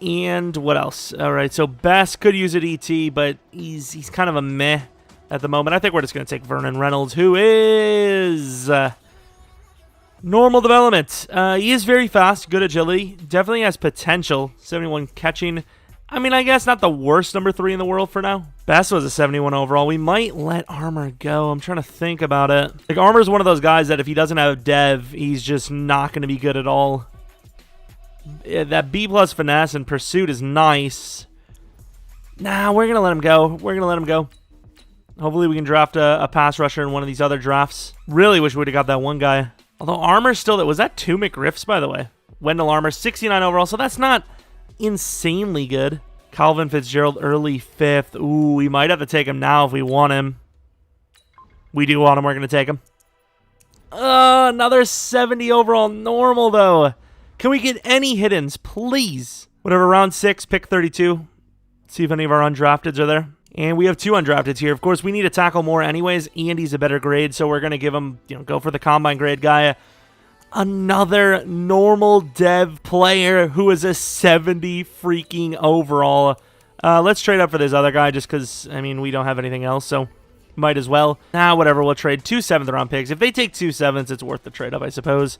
And what else? All right, so Best could use an ET, but he's kind of a meh at the moment. I think we're just going to take Vernon Reynolds, who is normal development. He is very fast, good agility, definitely has potential. 71 catching. I mean, I guess not the worst number 3 in the world for now. Best was a 71 overall. We might let Armour go. I'm trying to think about it. Like, Armour's one of those guys that if he doesn't have dev, he's just not going to be good at all. That B+ finesse and pursuit is nice. Nah, we're going to let him go. We're going to let him go. Hopefully we can draft a pass rusher in one of these other drafts. Really wish we would have got that one guy. Although Armour still... Was that 2 McGriffs, by the way? Wendell Armour, 69 overall, so that's not insanely good. Calvin Fitzgerald, early 5th. Ooh, we might have to take him now if we want him. We do want him. We're going to take him. Another 70 overall normal, though. Can we get any hiddens, please? Whatever, round 6, pick 32. See if any of our undrafteds are there. And we have 2 undrafteds here. Of course, we need to tackle more anyways, and he's a better grade, so we're going to give him, go for the combine grade guy. Another normal dev player who is a 70 freaking overall. Let's trade up for this other guy just because, I mean, we don't have anything else, so might as well. Nah, whatever, we'll trade 2 7th-round picks. If they take 2 7s, it's worth the trade up, I suppose.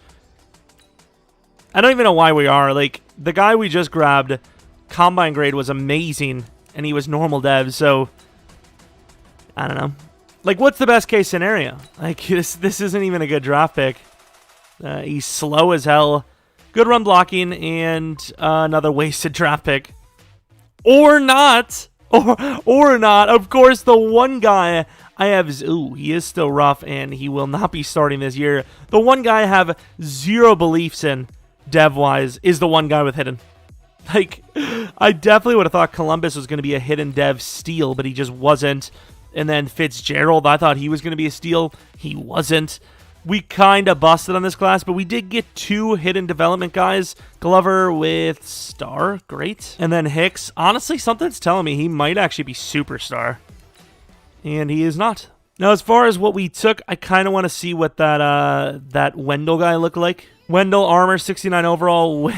I don't even know why we are. Like, the guy we just grabbed, combine grade was amazing, and he was normal dev, so I don't know. Like, what's the best case scenario? Like, this isn't even a good draft pick. He's slow as hell. Good run blocking, and another wasted draft pick. Or not. Or not. Of course, the one guy I have... Ooh, he is still rough, and he will not be starting this year. The one guy I have zero beliefs in, dev-wise, is the one guy with hidden. Like, I definitely would have thought Columbus was going to be a hidden dev steal, but he just wasn't. And then Fitzgerald, I thought he was going to be a steal. He wasn't. We kind of busted on this class, but we did get 2 hidden development guys. Glover with star, great. And then Hicks, honestly, something's telling me he might actually be superstar. And he is not. Now, as far as what we took, I kind of want to see what that Wendell guy looked like. Wendell Armour, 69 overall.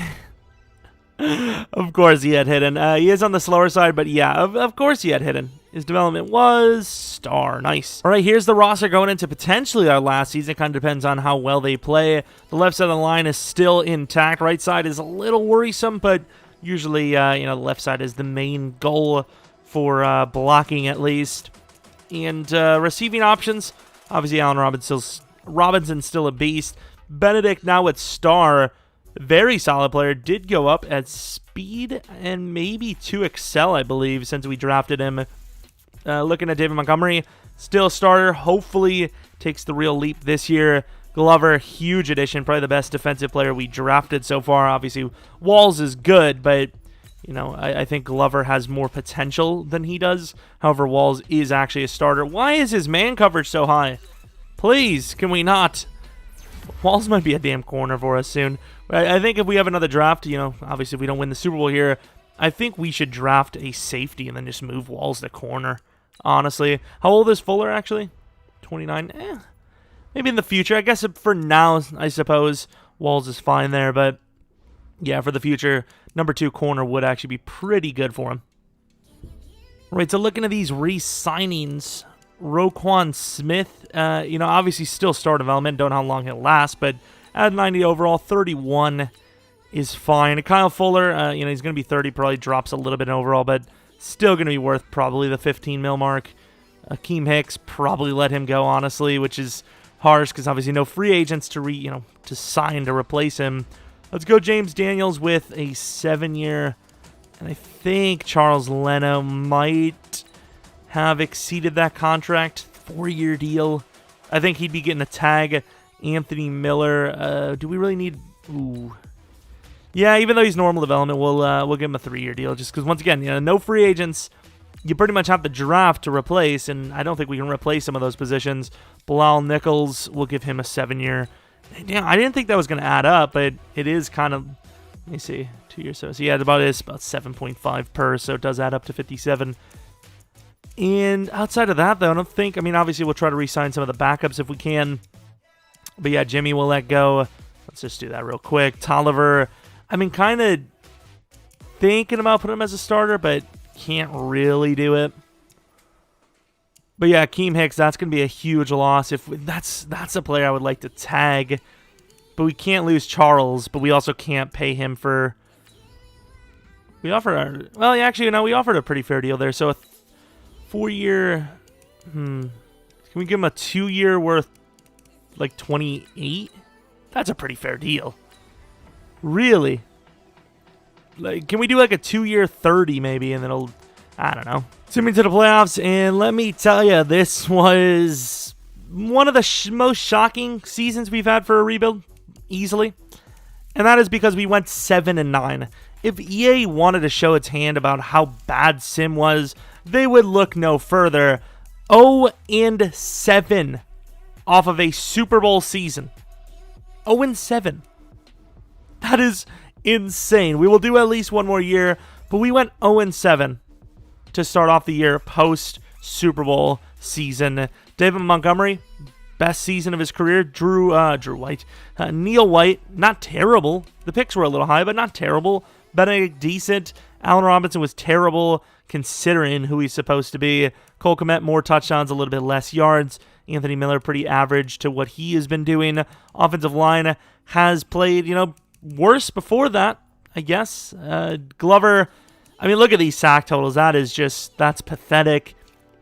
Of course he had hidden. He is on the slower side, but yeah, of course he had hidden. His development was star. Nice. All right, here's the roster going into potentially our last season. Kind of depends on how well they play. The left side of the line is still intact. Right side is a little worrisome, but Usually, the left side is the main goal for blocking at least. And receiving options, obviously Allen Robinson's still a beast. Benedict now at star, very solid player. Did go up at speed and maybe to excel, I believe, since we drafted him. Looking at David Montgomery, still a starter. Hopefully takes the real leap this year. Glover, huge addition, probably the best defensive player we drafted so far. Obviously, Walls is good, but I think Glover has more potential than he does. However, Walls is actually a starter. Why is his man coverage so high? Please, can we not? Walls might be a damn corner for us soon. I think if we have another draft, obviously if we don't win the Super Bowl here, I think we should draft a safety and then just move Walls to corner, honestly. How old is Fuller, actually? 29? Maybe in the future. I guess for now, I suppose, Walls is fine there. But, yeah, for the future, number 2 corner would actually be pretty good for him. All right, so looking at these re-signings, Roquan Smith, obviously still star development. Don't know how long he'll last, but at 90 overall, 31 is fine. Kyle Fuller, he's going to be 30, probably drops a little bit in overall, but still going to be worth probably the 15 mil mark. Akeem Hicks, probably let him go, honestly, which is harsh because obviously no free agents to sign to replace him. Let's go James Daniels with a 7-year, and I think Charles Leno might have exceeded that contract. 4-year deal. I think he'd be getting a tag. Anthony Miller. Do we really need? Ooh. Yeah, even though he's normal development, we'll give him a 3-year deal just because once again, no free agents. You pretty much have the draft to replace, and I don't think we can replace some of those positions. Bilal Nichols, we'll give him a 7-year. Damn, I didn't think that was going to add up, but it is kind of. Let me see, 2 years. So yeah, about 7.5 per, so it does add up to 57. And outside of that, though, I don't think. Obviously we'll try to re-sign some of the backups if we can. But yeah, Jimmy will let go. Let's just do that real quick. Tolliver, kind of thinking about putting him as a starter, but can't really do it. But yeah, Akeem Hicks, that's going to be a huge loss. That's a player I would like to tag. But we can't lose Charles, but we also can't pay him for. We offered we offered a pretty fair deal there. So a 4-year. Can we give him a 2-year worth like 28? That's a pretty fair deal. Really? Can we do like a 2-year 30 maybe, and then I don't know. Send me to the playoffs, and let me tell you, this was one of the most shocking seasons we've had for a rebuild, easily. And that is because we went 7-9. If EA wanted to show its hand about how bad Sim was, they would look no further. 0-7 off of a Super Bowl season. 0-7. That is insane. We will do at least one more year, but we went 0-7 to start off the year post Super Bowl season. David Montgomery, best season of his career. Neil White, not terrible. The picks were a little high, but not terrible. Benedict, decent. Allen Robinson was terrible considering who he's supposed to be. Cole Kmet, more touchdowns, a little bit less yards. Anthony Miller, pretty average to what he has been doing. Offensive line has played, worse before that, I guess. Glover, look at these sack totals. That's pathetic.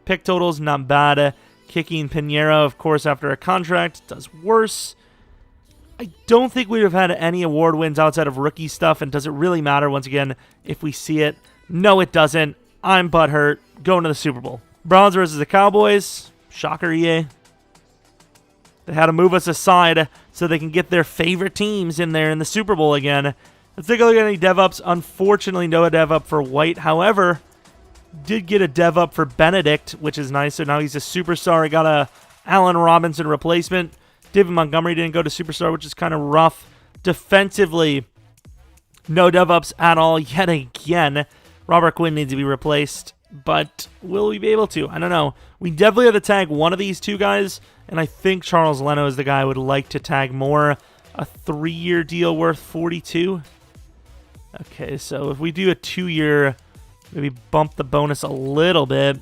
Pick totals, not bad. Kicking Pinheiro, of course, after a contract, does worse. I don't think we'd have had any award wins outside of rookie stuff, and does it really matter, once again, if we see it? No, it doesn't. I'm butthurt. Going to the Super Bowl. Browns versus the Cowboys. Shocker, EA. They had to move us aside so they can get their favorite teams in there in the Super Bowl again. Let's take a look at any dev-ups. Unfortunately, no dev-up for White. However, did get a dev-up for Benedict, which is nice. So now he's a superstar. He got a Allen Robinson replacement. David Montgomery didn't go to superstar, which is kind of rough. Defensively, no dev-ups at all yet again. Robert Quinn needs to be replaced, but will we be able to? I don't know. We definitely have to tag one of these two guys, and I think Charles Leno is the guy I would like to tag more. A 3-year deal worth 42. Okay, so if we do a 2-year, maybe bump the bonus a little bit.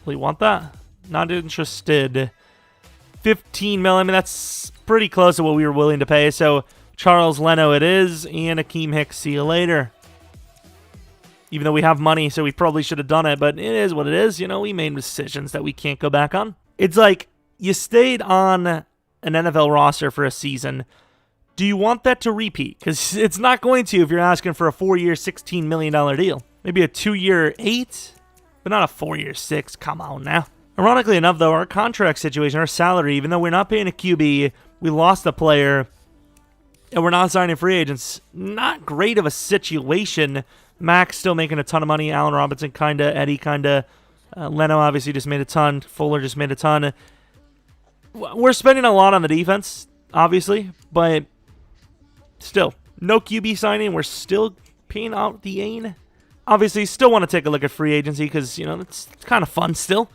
We want that? Not interested. 15 mil. That's pretty close to what we were willing to pay. So Charles Leno it is, and Akeem Hicks. See you later. Even though we have money, so we probably should have done it, but it is what it is. You know, we made decisions that we can't go back on. It's like, you stayed on an NFL roster for a season. Do you want that to repeat? Because it's not going to if you're asking for a 4-year, $16 million deal. Maybe a 2-year, $8, but not a 4-year, $6. Come on now. Ironically enough, though, our contract situation, our salary, even though we're not paying a QB, we lost a player, and we're not signing free agents. Not great of a situation. Max still making a ton of money. Allen Robinson, kinda. Eddie, kinda. Leno obviously just made a ton. Fuller just made a ton. We're spending a lot on the defense, obviously, but still, no QB signing. We're still paying out the gain. Obviously, still want to take a look at free agency because, you know, it's kind of fun still.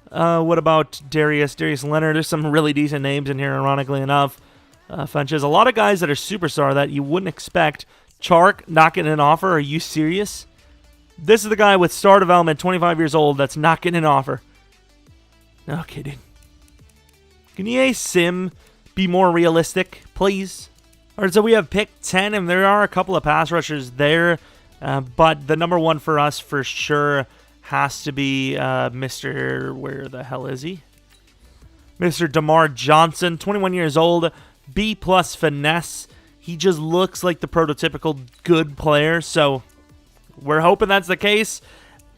What about Darius Leonard? There's some really decent names in here, ironically enough. Funches. A lot of guys that are superstar that you wouldn't expect. Chark not getting an offer. Are you serious? This is the guy with star development, 25 years old, that's not getting an offer. No kidding. Can EA Sim be more realistic, please? All right, so we have pick 10, and there are a couple of pass rushers there, but the number one for us for sure has to be Mr. Where the hell is he? Mr. DeMar Johnson, 21 years old, B+ finesse. He just looks like the prototypical good player, so we're hoping that's the case.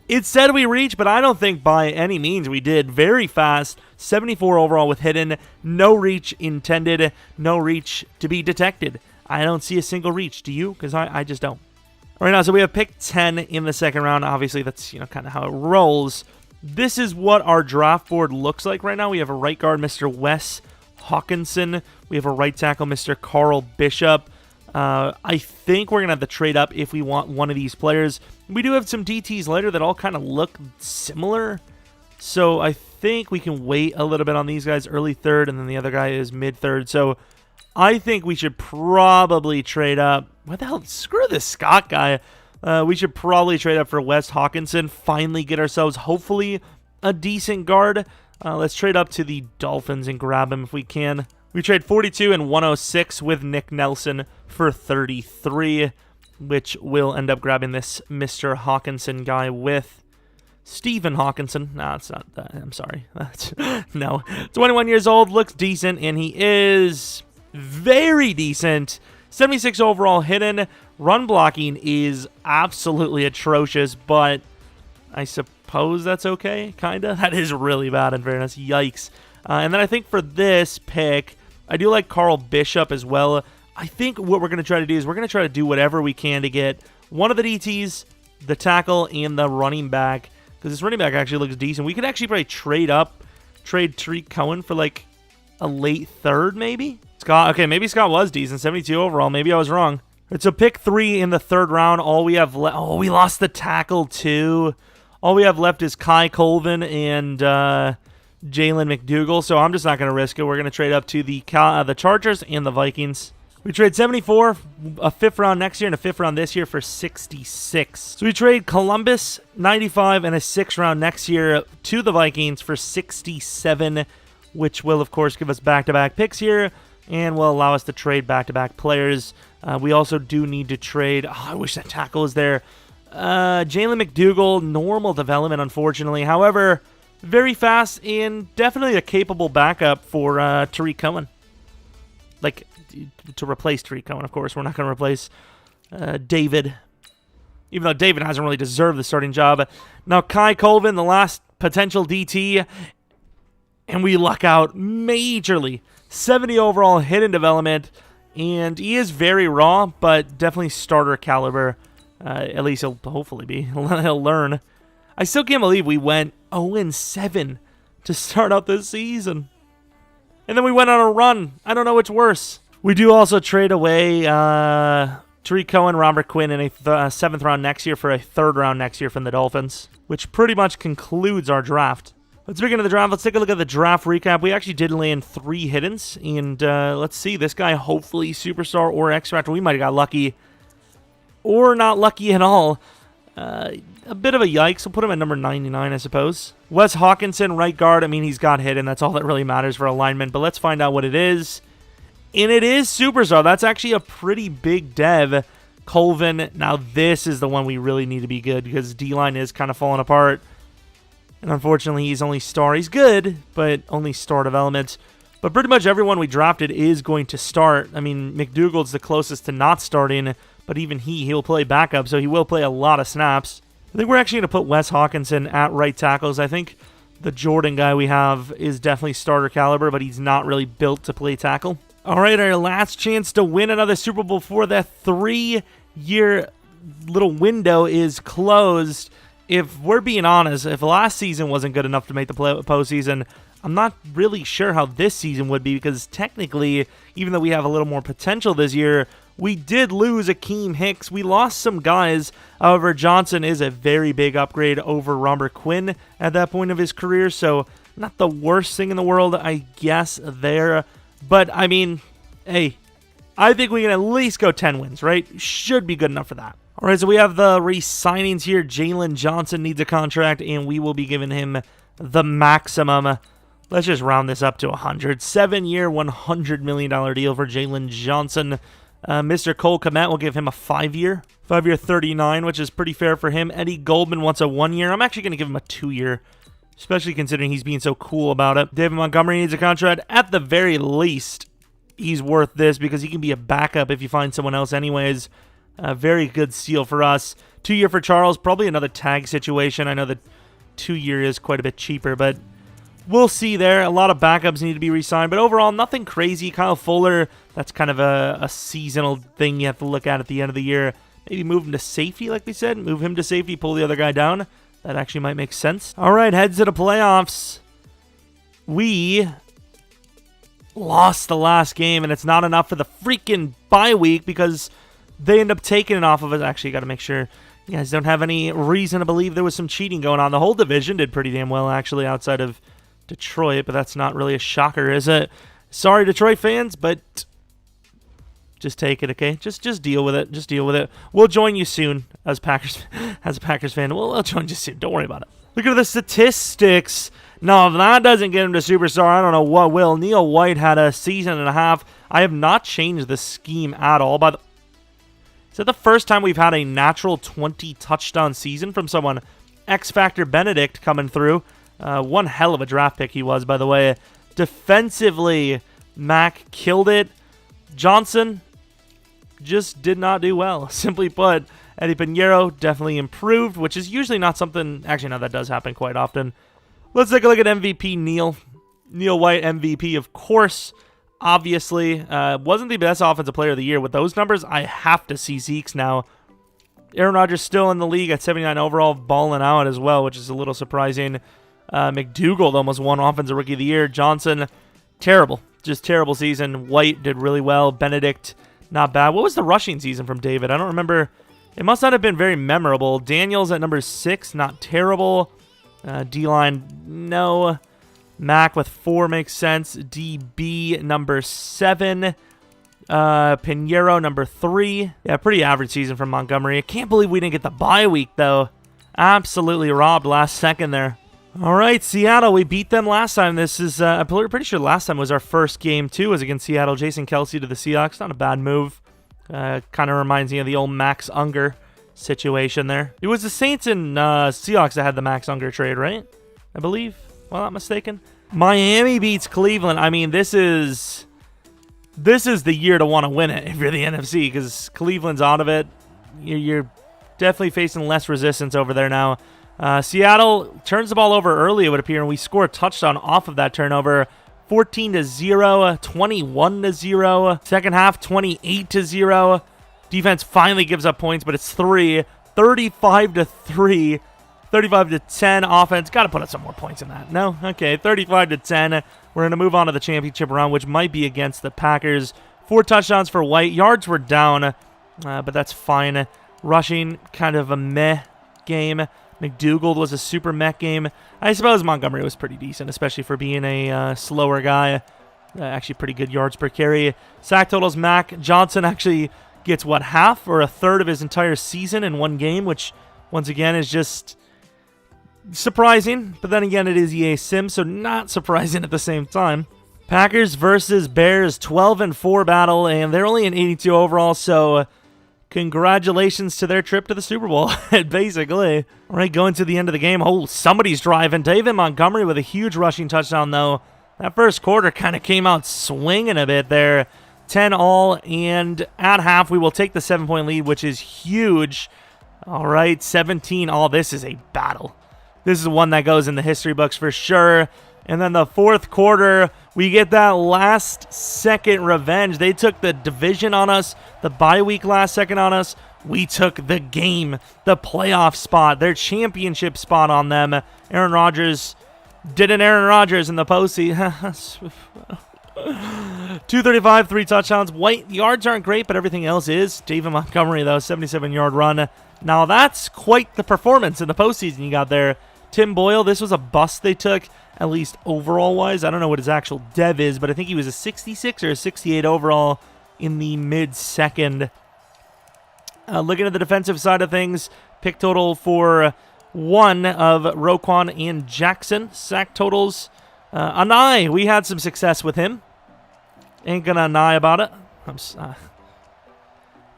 It said we reached, but I don't think by any means we did. Very fast, 74 overall with hidden, no reach intended, no reach to be detected. I don't see a single reach. Do you? Because I just don't. All right, now, so we have pick 10 in the second round. Obviously, that's, you know, kind of how it rolls. This is what our draft board looks like right now. We have a right guard, Mr. Wes Hawkinson. We have a right tackle, Mr. Carl Bishop. I think we're going to have to trade up if we want one of these players. We do have some DTs later that all kind of look similar. So I think we can wait a little bit on these guys, early third, and then the other guy is mid-third. So I think we should probably trade up. What the hell? Screw this Scott guy. We should probably trade up for Wes Hawkinson. Finally get ourselves, hopefully, a decent guard. Let's trade up to the Dolphins and grab him if we can. We trade 42 and 106 with Nick Nelson for 33, which will end up grabbing this Mr. Hawkinson guy with Stephen Hawkinson. No, it's not that. I'm sorry. No. 21 years old, looks decent, and he is very decent. 76 overall hidden. Run blocking is absolutely atrocious, but I suppose that's okay, kind of. That is really bad, in fairness. Yikes. And then I think for this pick, I do like Carl Bishop as well. I think what we're going to try to do is we're going to try to do whatever we can to get one of the DTs, the tackle, and the running back, because this running back actually looks decent. We could actually probably trade Tariq Cohen for like a late third, maybe? Scott, okay, maybe Scott was decent, 72 overall. Maybe I was wrong. All right, so pick 3 in the third round. All we have left, oh, we lost the tackle too. All we have left is Kai Colvin and Jalen McDougal, so I'm just not going to risk it. We're going to trade up to the Chargers and the Vikings. We trade 74, a 5th round next year, and a 5th round this year for 66. So we trade Columbus, 95, and a 6th round next year to the Vikings for 67, which will, of course, give us back-to-back picks here and will allow us to trade back-to-back players. We also do need to trade... Oh, I wish that tackle was there. Jalen McDougal, normal development, unfortunately. However, very fast and definitely a capable backup for Tariq Cohen. Like, to replace Tariq Cohen, of course. We're not going to replace David, even though David hasn't really deserved the starting job. Now, Kai Colvin, the last potential DT, and we luck out majorly. 70 overall hidden development, and he is very raw, but definitely starter caliber. At least he'll hopefully be. He'll learn. I still can't believe we went 0-7 to start out this season. And then we went on a run. I don't know which worse. We do also trade away Tariq Cohen, Robert Quinn, in a 7th round next year for a 3rd round next year from the Dolphins, which pretty much concludes our draft. Let's begin the draft. Let's take a look at the draft recap. We actually did land 3 hiddens, and let's see. This guy, hopefully superstar or X-Factor. We might have got lucky, or not lucky at all. A bit of a yikes. We'll put him at number 99, I suppose. Wes Hawkinson, right guard. I mean, he's got hidden. That's all that really matters for alignment, but let's find out what it is. And it is superstar. That's actually a pretty big dev. Colvin. Now this is the one we really need to be good because D-line is kind of falling apart. And unfortunately, he's only star. He's good, but only star development. But pretty much everyone we drafted is going to start. I mean, McDougald's the closest to not starting, but even he'll play backup, so he will play a lot of snaps. I think we're actually going to put Wes Hawkinson at right tackles. I think the Jordan guy we have is definitely starter caliber, but he's not really built to play tackle. All right, our last chance to win another Super Bowl for that 3-year little window is closed. If we're being honest, if last season wasn't good enough to make the postseason, I'm not really sure how this season would be because technically, even though we have a little more potential this year, we did lose Akeem Hicks. We lost some guys. However, Johnson is a very big upgrade over Robert Quinn at that point of his career, so not the worst thing in the world, I guess, there. But, I mean, hey, I think we can at least go 10 wins, right? Should be good enough for that. All right, so we have the re-signings here. Jalen Johnson needs a contract, and we will be giving him the maximum. Let's just round this up to 100. 7-year, $100 million deal for Jalen Johnson. Mr. Cole Kmet will give him a 5-year. 5-year, 39, which is pretty fair for him. Eddie Goldman wants a 1-year. I'm actually going to give him a 2-year, especially considering he's being so cool about it. David Montgomery needs a contract. At the very least, he's worth this because he can be a backup if you find someone else anyways. Very good steal for us. 2-year for Charles, probably another tag situation. I know the 2-year is quite a bit cheaper, but we'll see there. A lot of backups need to be re-signed, but overall, nothing crazy. Kyle Fuller, that's kind of a seasonal thing you have to look at the end of the year. Maybe move him to safety, like we said. Move him to safety, pull the other guy down. That actually might make sense. All right, heads to the playoffs. We lost the last game, and it's not enough for the freaking bye week because they end up taking it off of us. Actually, got to make sure you guys don't have any reason to believe there was some cheating going on. The whole division did pretty damn well, actually, outside of Detroit, but that's not really a shocker, is it? Sorry, Detroit fans, but just take it, okay? Just deal with it. Just deal with it. We'll join you soon as a Packers fan. We'll join you soon. Don't worry about it. Look at the statistics. No, if that doesn't get him to superstar, I don't know what will. Neil White had a season and a half. I have not changed the scheme at all. Is that the first time we've had a natural 20-touchdown season from someone? X Factor Benedict coming through. One hell of a draft pick he was, by the way. Defensively, Mac killed it. Johnson just did not do well. Simply put, Eddie Pinheiro definitely improved, which is usually not something... Actually, no, that does happen quite often. Let's take a look at MVP Neil. Neil White, MVP, of course. Obviously, wasn't the best offensive player of the year. With those numbers, I have to see Zeke's now. Aaron Rodgers still in the league at 79 overall, balling out as well, which is a little surprising. McDougald almost won Offensive Rookie of the Year. Johnson, terrible. Just terrible season. White did really well. Benedict, not bad. What was the rushing season from David? I don't remember. It must not have been very memorable. Daniels at number 6, not terrible. D-line, no. Mac with 4 makes sense. DB, number 7. Pinheiro, number 3. Yeah, pretty average season from Montgomery. I can't believe we didn't get the bye week, though. Absolutely robbed last second there. All right, Seattle, we beat them last time. This is, I'm pretty sure last time was our first game, too, was against Seattle. Jason Kelsey to the Seahawks. Not a bad move. Kind of reminds me of the old Max Unger situation there. It was the Saints and Seahawks that had the Max Unger trade, right? I believe, if I'm not mistaken. Miami beats Cleveland. I mean, this is the year to want to win it if you're the NFC, because Cleveland's out of it. You're definitely facing less resistance over there now. Seattle turns the ball over early, it would appear, and we score a touchdown off of that turnover. 14-0, 21-0. Second half, 28-0. Defense finally gives up points, but it's 3. 35-3. 35-10 offense. Got to put up some more points in that. No? Okay, 35-10. We're going to move on to the championship round, which might be against the Packers. 4 touchdowns for White. Yards were down, but that's fine. Rushing, kind of a meh game. McDougald was a super meh game. I suppose Montgomery was pretty decent, especially for being a slower guy. Actually, pretty good yards per carry. Sack totals, Mac. Johnson actually gets, what, half or a third of his entire season in one game, which, once again, is just surprising. But then again, it is EA Sim, so not surprising at the same time. Packers versus Bears, 12-4 battle, and they're only an 82 overall, so congratulations to their trip to the Super Bowl, basically. All right, going to the end of the game. Oh, somebody's driving. David Montgomery with a huge rushing touchdown, though. That first quarter kind of came out swinging a bit there. 10-all, and at half, we will take the 7-point lead, which is huge. All right, 17-all. This is a battle. This is one that goes in the history books for sure. And then the fourth quarter, we get that last-second revenge. They took the division on us, the bye week last second on us. We took the game, the playoff spot, their championship spot on them. Aaron Rodgers did an Aaron Rodgers in the postseason. 235, 3 touchdowns. White yards aren't great, but everything else is. David Montgomery, though, 77-yard run. Now, that's quite the performance in the postseason you got there. Tim Boyle, this was a bust they took, at least overall-wise. I don't know what his actual dev is, but I think he was a 66 or a 68 overall in the mid-second. Looking at the defensive side of things, pick total for one of Roquan and Jackson. Sack totals. Anai, we had some success with him. Ain't gonna nigh about it.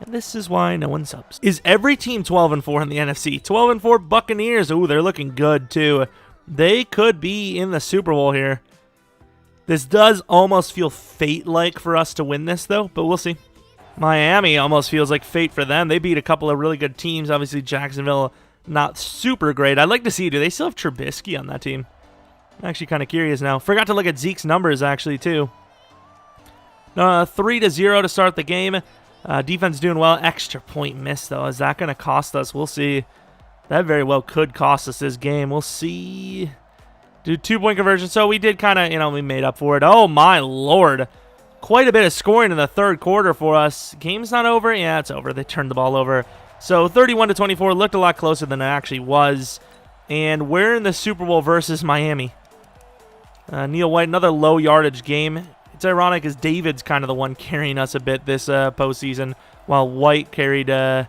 And this is why no one subs. Is every team 12-4 in the NFC? 12-4 Buccaneers. Ooh, they're looking good, too. They could be in the Super Bowl here. This does almost feel fate-like for us to win this, though, but we'll see. Miami almost feels like fate for them. They beat a couple of really good teams. Obviously, Jacksonville, not super great. I'd like to see, do they still have Trubisky on that team? I'm actually kind of curious now. Forgot to look at Zeke's numbers, actually, too. 3-0 to start the game. Defense doing well. Extra point miss, though. Is that going to cost us? We'll see. That very well could cost us this game. We'll see. Do 2-point conversion. So we did kind of, we made up for it. Oh, my Lord. Quite a bit of scoring in the third quarter for us. Game's not over. Yeah, it's over. They turned the ball over. So 31-24 looked a lot closer than it actually was. And we're in the Super Bowl versus Miami. Neil White, another low yardage game. It's ironic as David's kind of the one carrying us a bit this postseason, while White carried the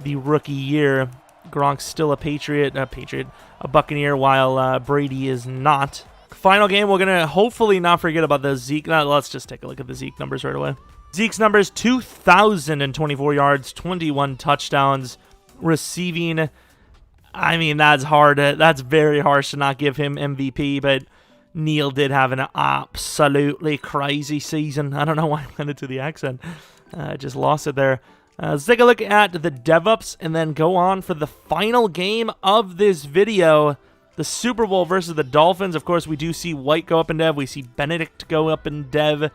rookie year. Gronk's still a Buccaneer, while Brady is not. Final game, we're going to hopefully not forget about the Zeke. Let's just take a look at the Zeke numbers right away. Zeke's numbers, 2,024 yards, 21 touchdowns, receiving. I mean, that's hard. That's very harsh to not give him MVP, but Neil did have an absolutely crazy season. I don't know why I went into the accent. I just lost it there. Let's take a look at the dev-ups and then go on for the final game of this video. The Super Bowl versus the Dolphins. Of course, we do see White go up in dev. We see Benedict go up in dev.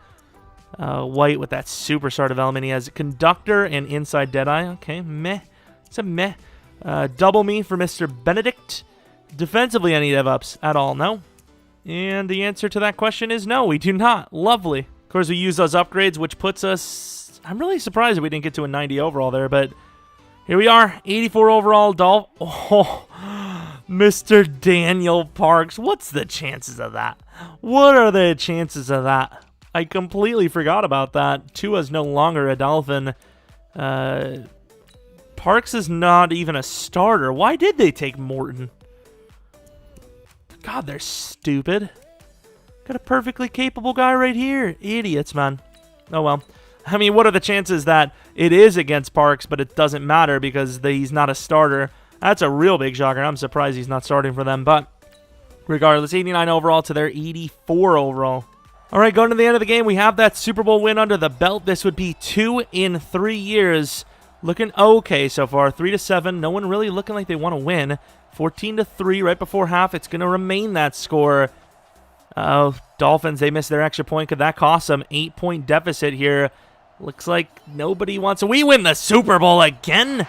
White with that superstar development. He has Conductor and Inside Deadeye. Okay, meh. It's a meh. Double me for Mr. Benedict. Defensively, any dev-ups at all? No. And the answer to that question is no, we do not. Lovely. Of course, we use those upgrades, which puts us... I'm really surprised that we didn't get to a 90 overall there, but here we are. 84 overall, Dolph. Oh, Mr. Daniel Parks. What's the chances of that? What are the chances of that? I completely forgot about that. Tua's no longer a Dolphin. Parks is not even a starter. Why did they take Morton? God, they're stupid. Got a perfectly capable guy right here. Idiots, man. Oh, well. I mean, what are the chances that it is against Parks, but it doesn't matter because he's not a starter? That's a real big shocker. I'm surprised he's not starting for them, but regardless, 89 overall to their 84 overall. All right, going to the end of the game, we have that Super Bowl win under the belt. This would be 2 in 3 years. Looking okay so far. 3-7. No one really looking like they want to win. 14-3 right before half. It's going to remain that score. Dolphins, they missed their extra point. Could that cost them? 8-point deficit here. Looks like nobody wants to. We win the Super Bowl again?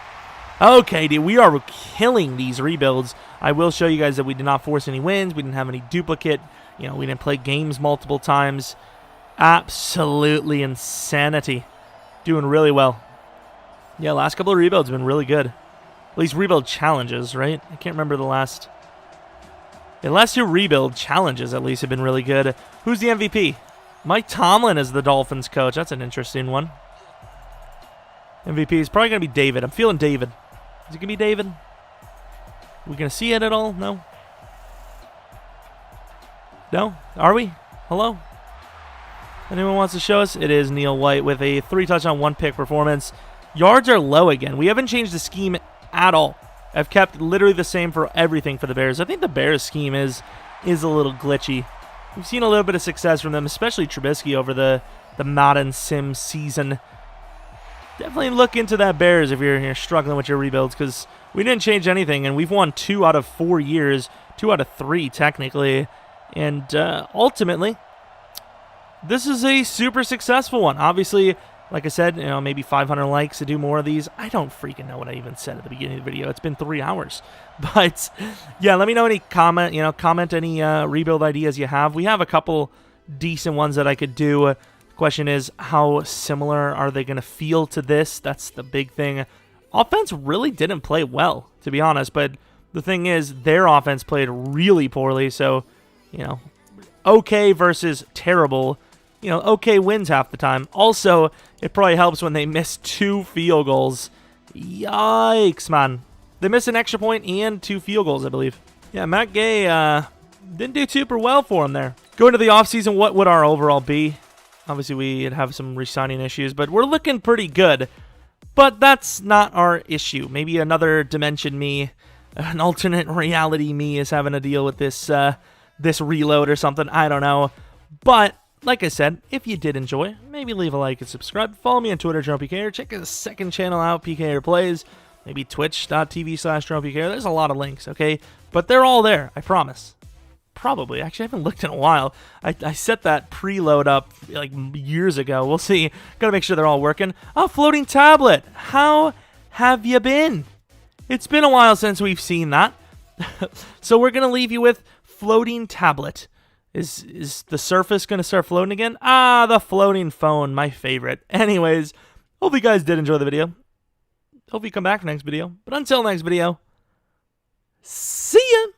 Okay, dude, we are killing these rebuilds. I will show you guys that we did not force any wins. We didn't have any duplicate. We didn't play games multiple times. Absolutely insanity. Doing really well. Yeah, last couple of rebuilds have been really good. At least rebuild challenges, right? I can't remember the last. Yeah, last year rebuild challenges at least have been really good. Who's the MVP? Mike Tomlin is the Dolphins coach. That's an interesting one. MVP is probably going to be David. I'm feeling David. Is it going to be David? Are we going to see it at all? No? No? Are we? Hello? Anyone wants to show us? It is Neil White with a 3-touchdown, 1-pick performance. Yards are low again. We haven't changed the scheme at all. I've kept literally the same for everything for the Bears. I think the Bears scheme is a little glitchy. We've seen a little bit of success from them, especially Trubisky over the Madden sim season. Definitely look into that Bears if you're struggling with your rebuilds, because we didn't change anything, and we've won 2 out of 4 years, 2 out of 3 technically, and ultimately, this is a super successful one. Obviously, like I said, maybe 500 likes to do more of these. I don't freaking know what I even said at the beginning of the video. It's been 3 hours. But, yeah, let me know any comment any rebuild ideas you have. We have a couple decent ones that I could do. The question is, how similar are they going to feel to this? That's the big thing. Offense really didn't play well, to be honest. But the thing is, their offense played really poorly. So, okay versus terrible. Okay wins half the time. Also, it probably helps when they miss 2 field goals. Yikes, man. They missed an extra point and 2 field goals, I believe. Yeah, Matt Gay didn't do super well for him there. Going to the offseason, what would our overall be? Obviously, we'd have some re-signing issues, but we're looking pretty good. But that's not our issue. Maybe another dimension me, an alternate reality me is having to deal with this, this reload or something. I don't know. But like I said, if you did enjoy, maybe leave a like and subscribe. Follow me on Twitter, Jeromepkr. Check the second channel out, PKR Plays. Maybe twitch.tv/Jeromepkr. There's a lot of links, okay? But they're all there, I promise. Probably. Actually, I haven't looked in a while. I set that preload up like years ago. We'll see. Gotta make sure they're all working. Oh, floating tablet. How have you been? It's been a while since we've seen that. So we're gonna leave you with floating tablet. Is the Surface going to start floating again? Ah, the floating phone, my favorite. Anyways, hope you guys did enjoy the video. Hope you come back next video. But until next video, see ya!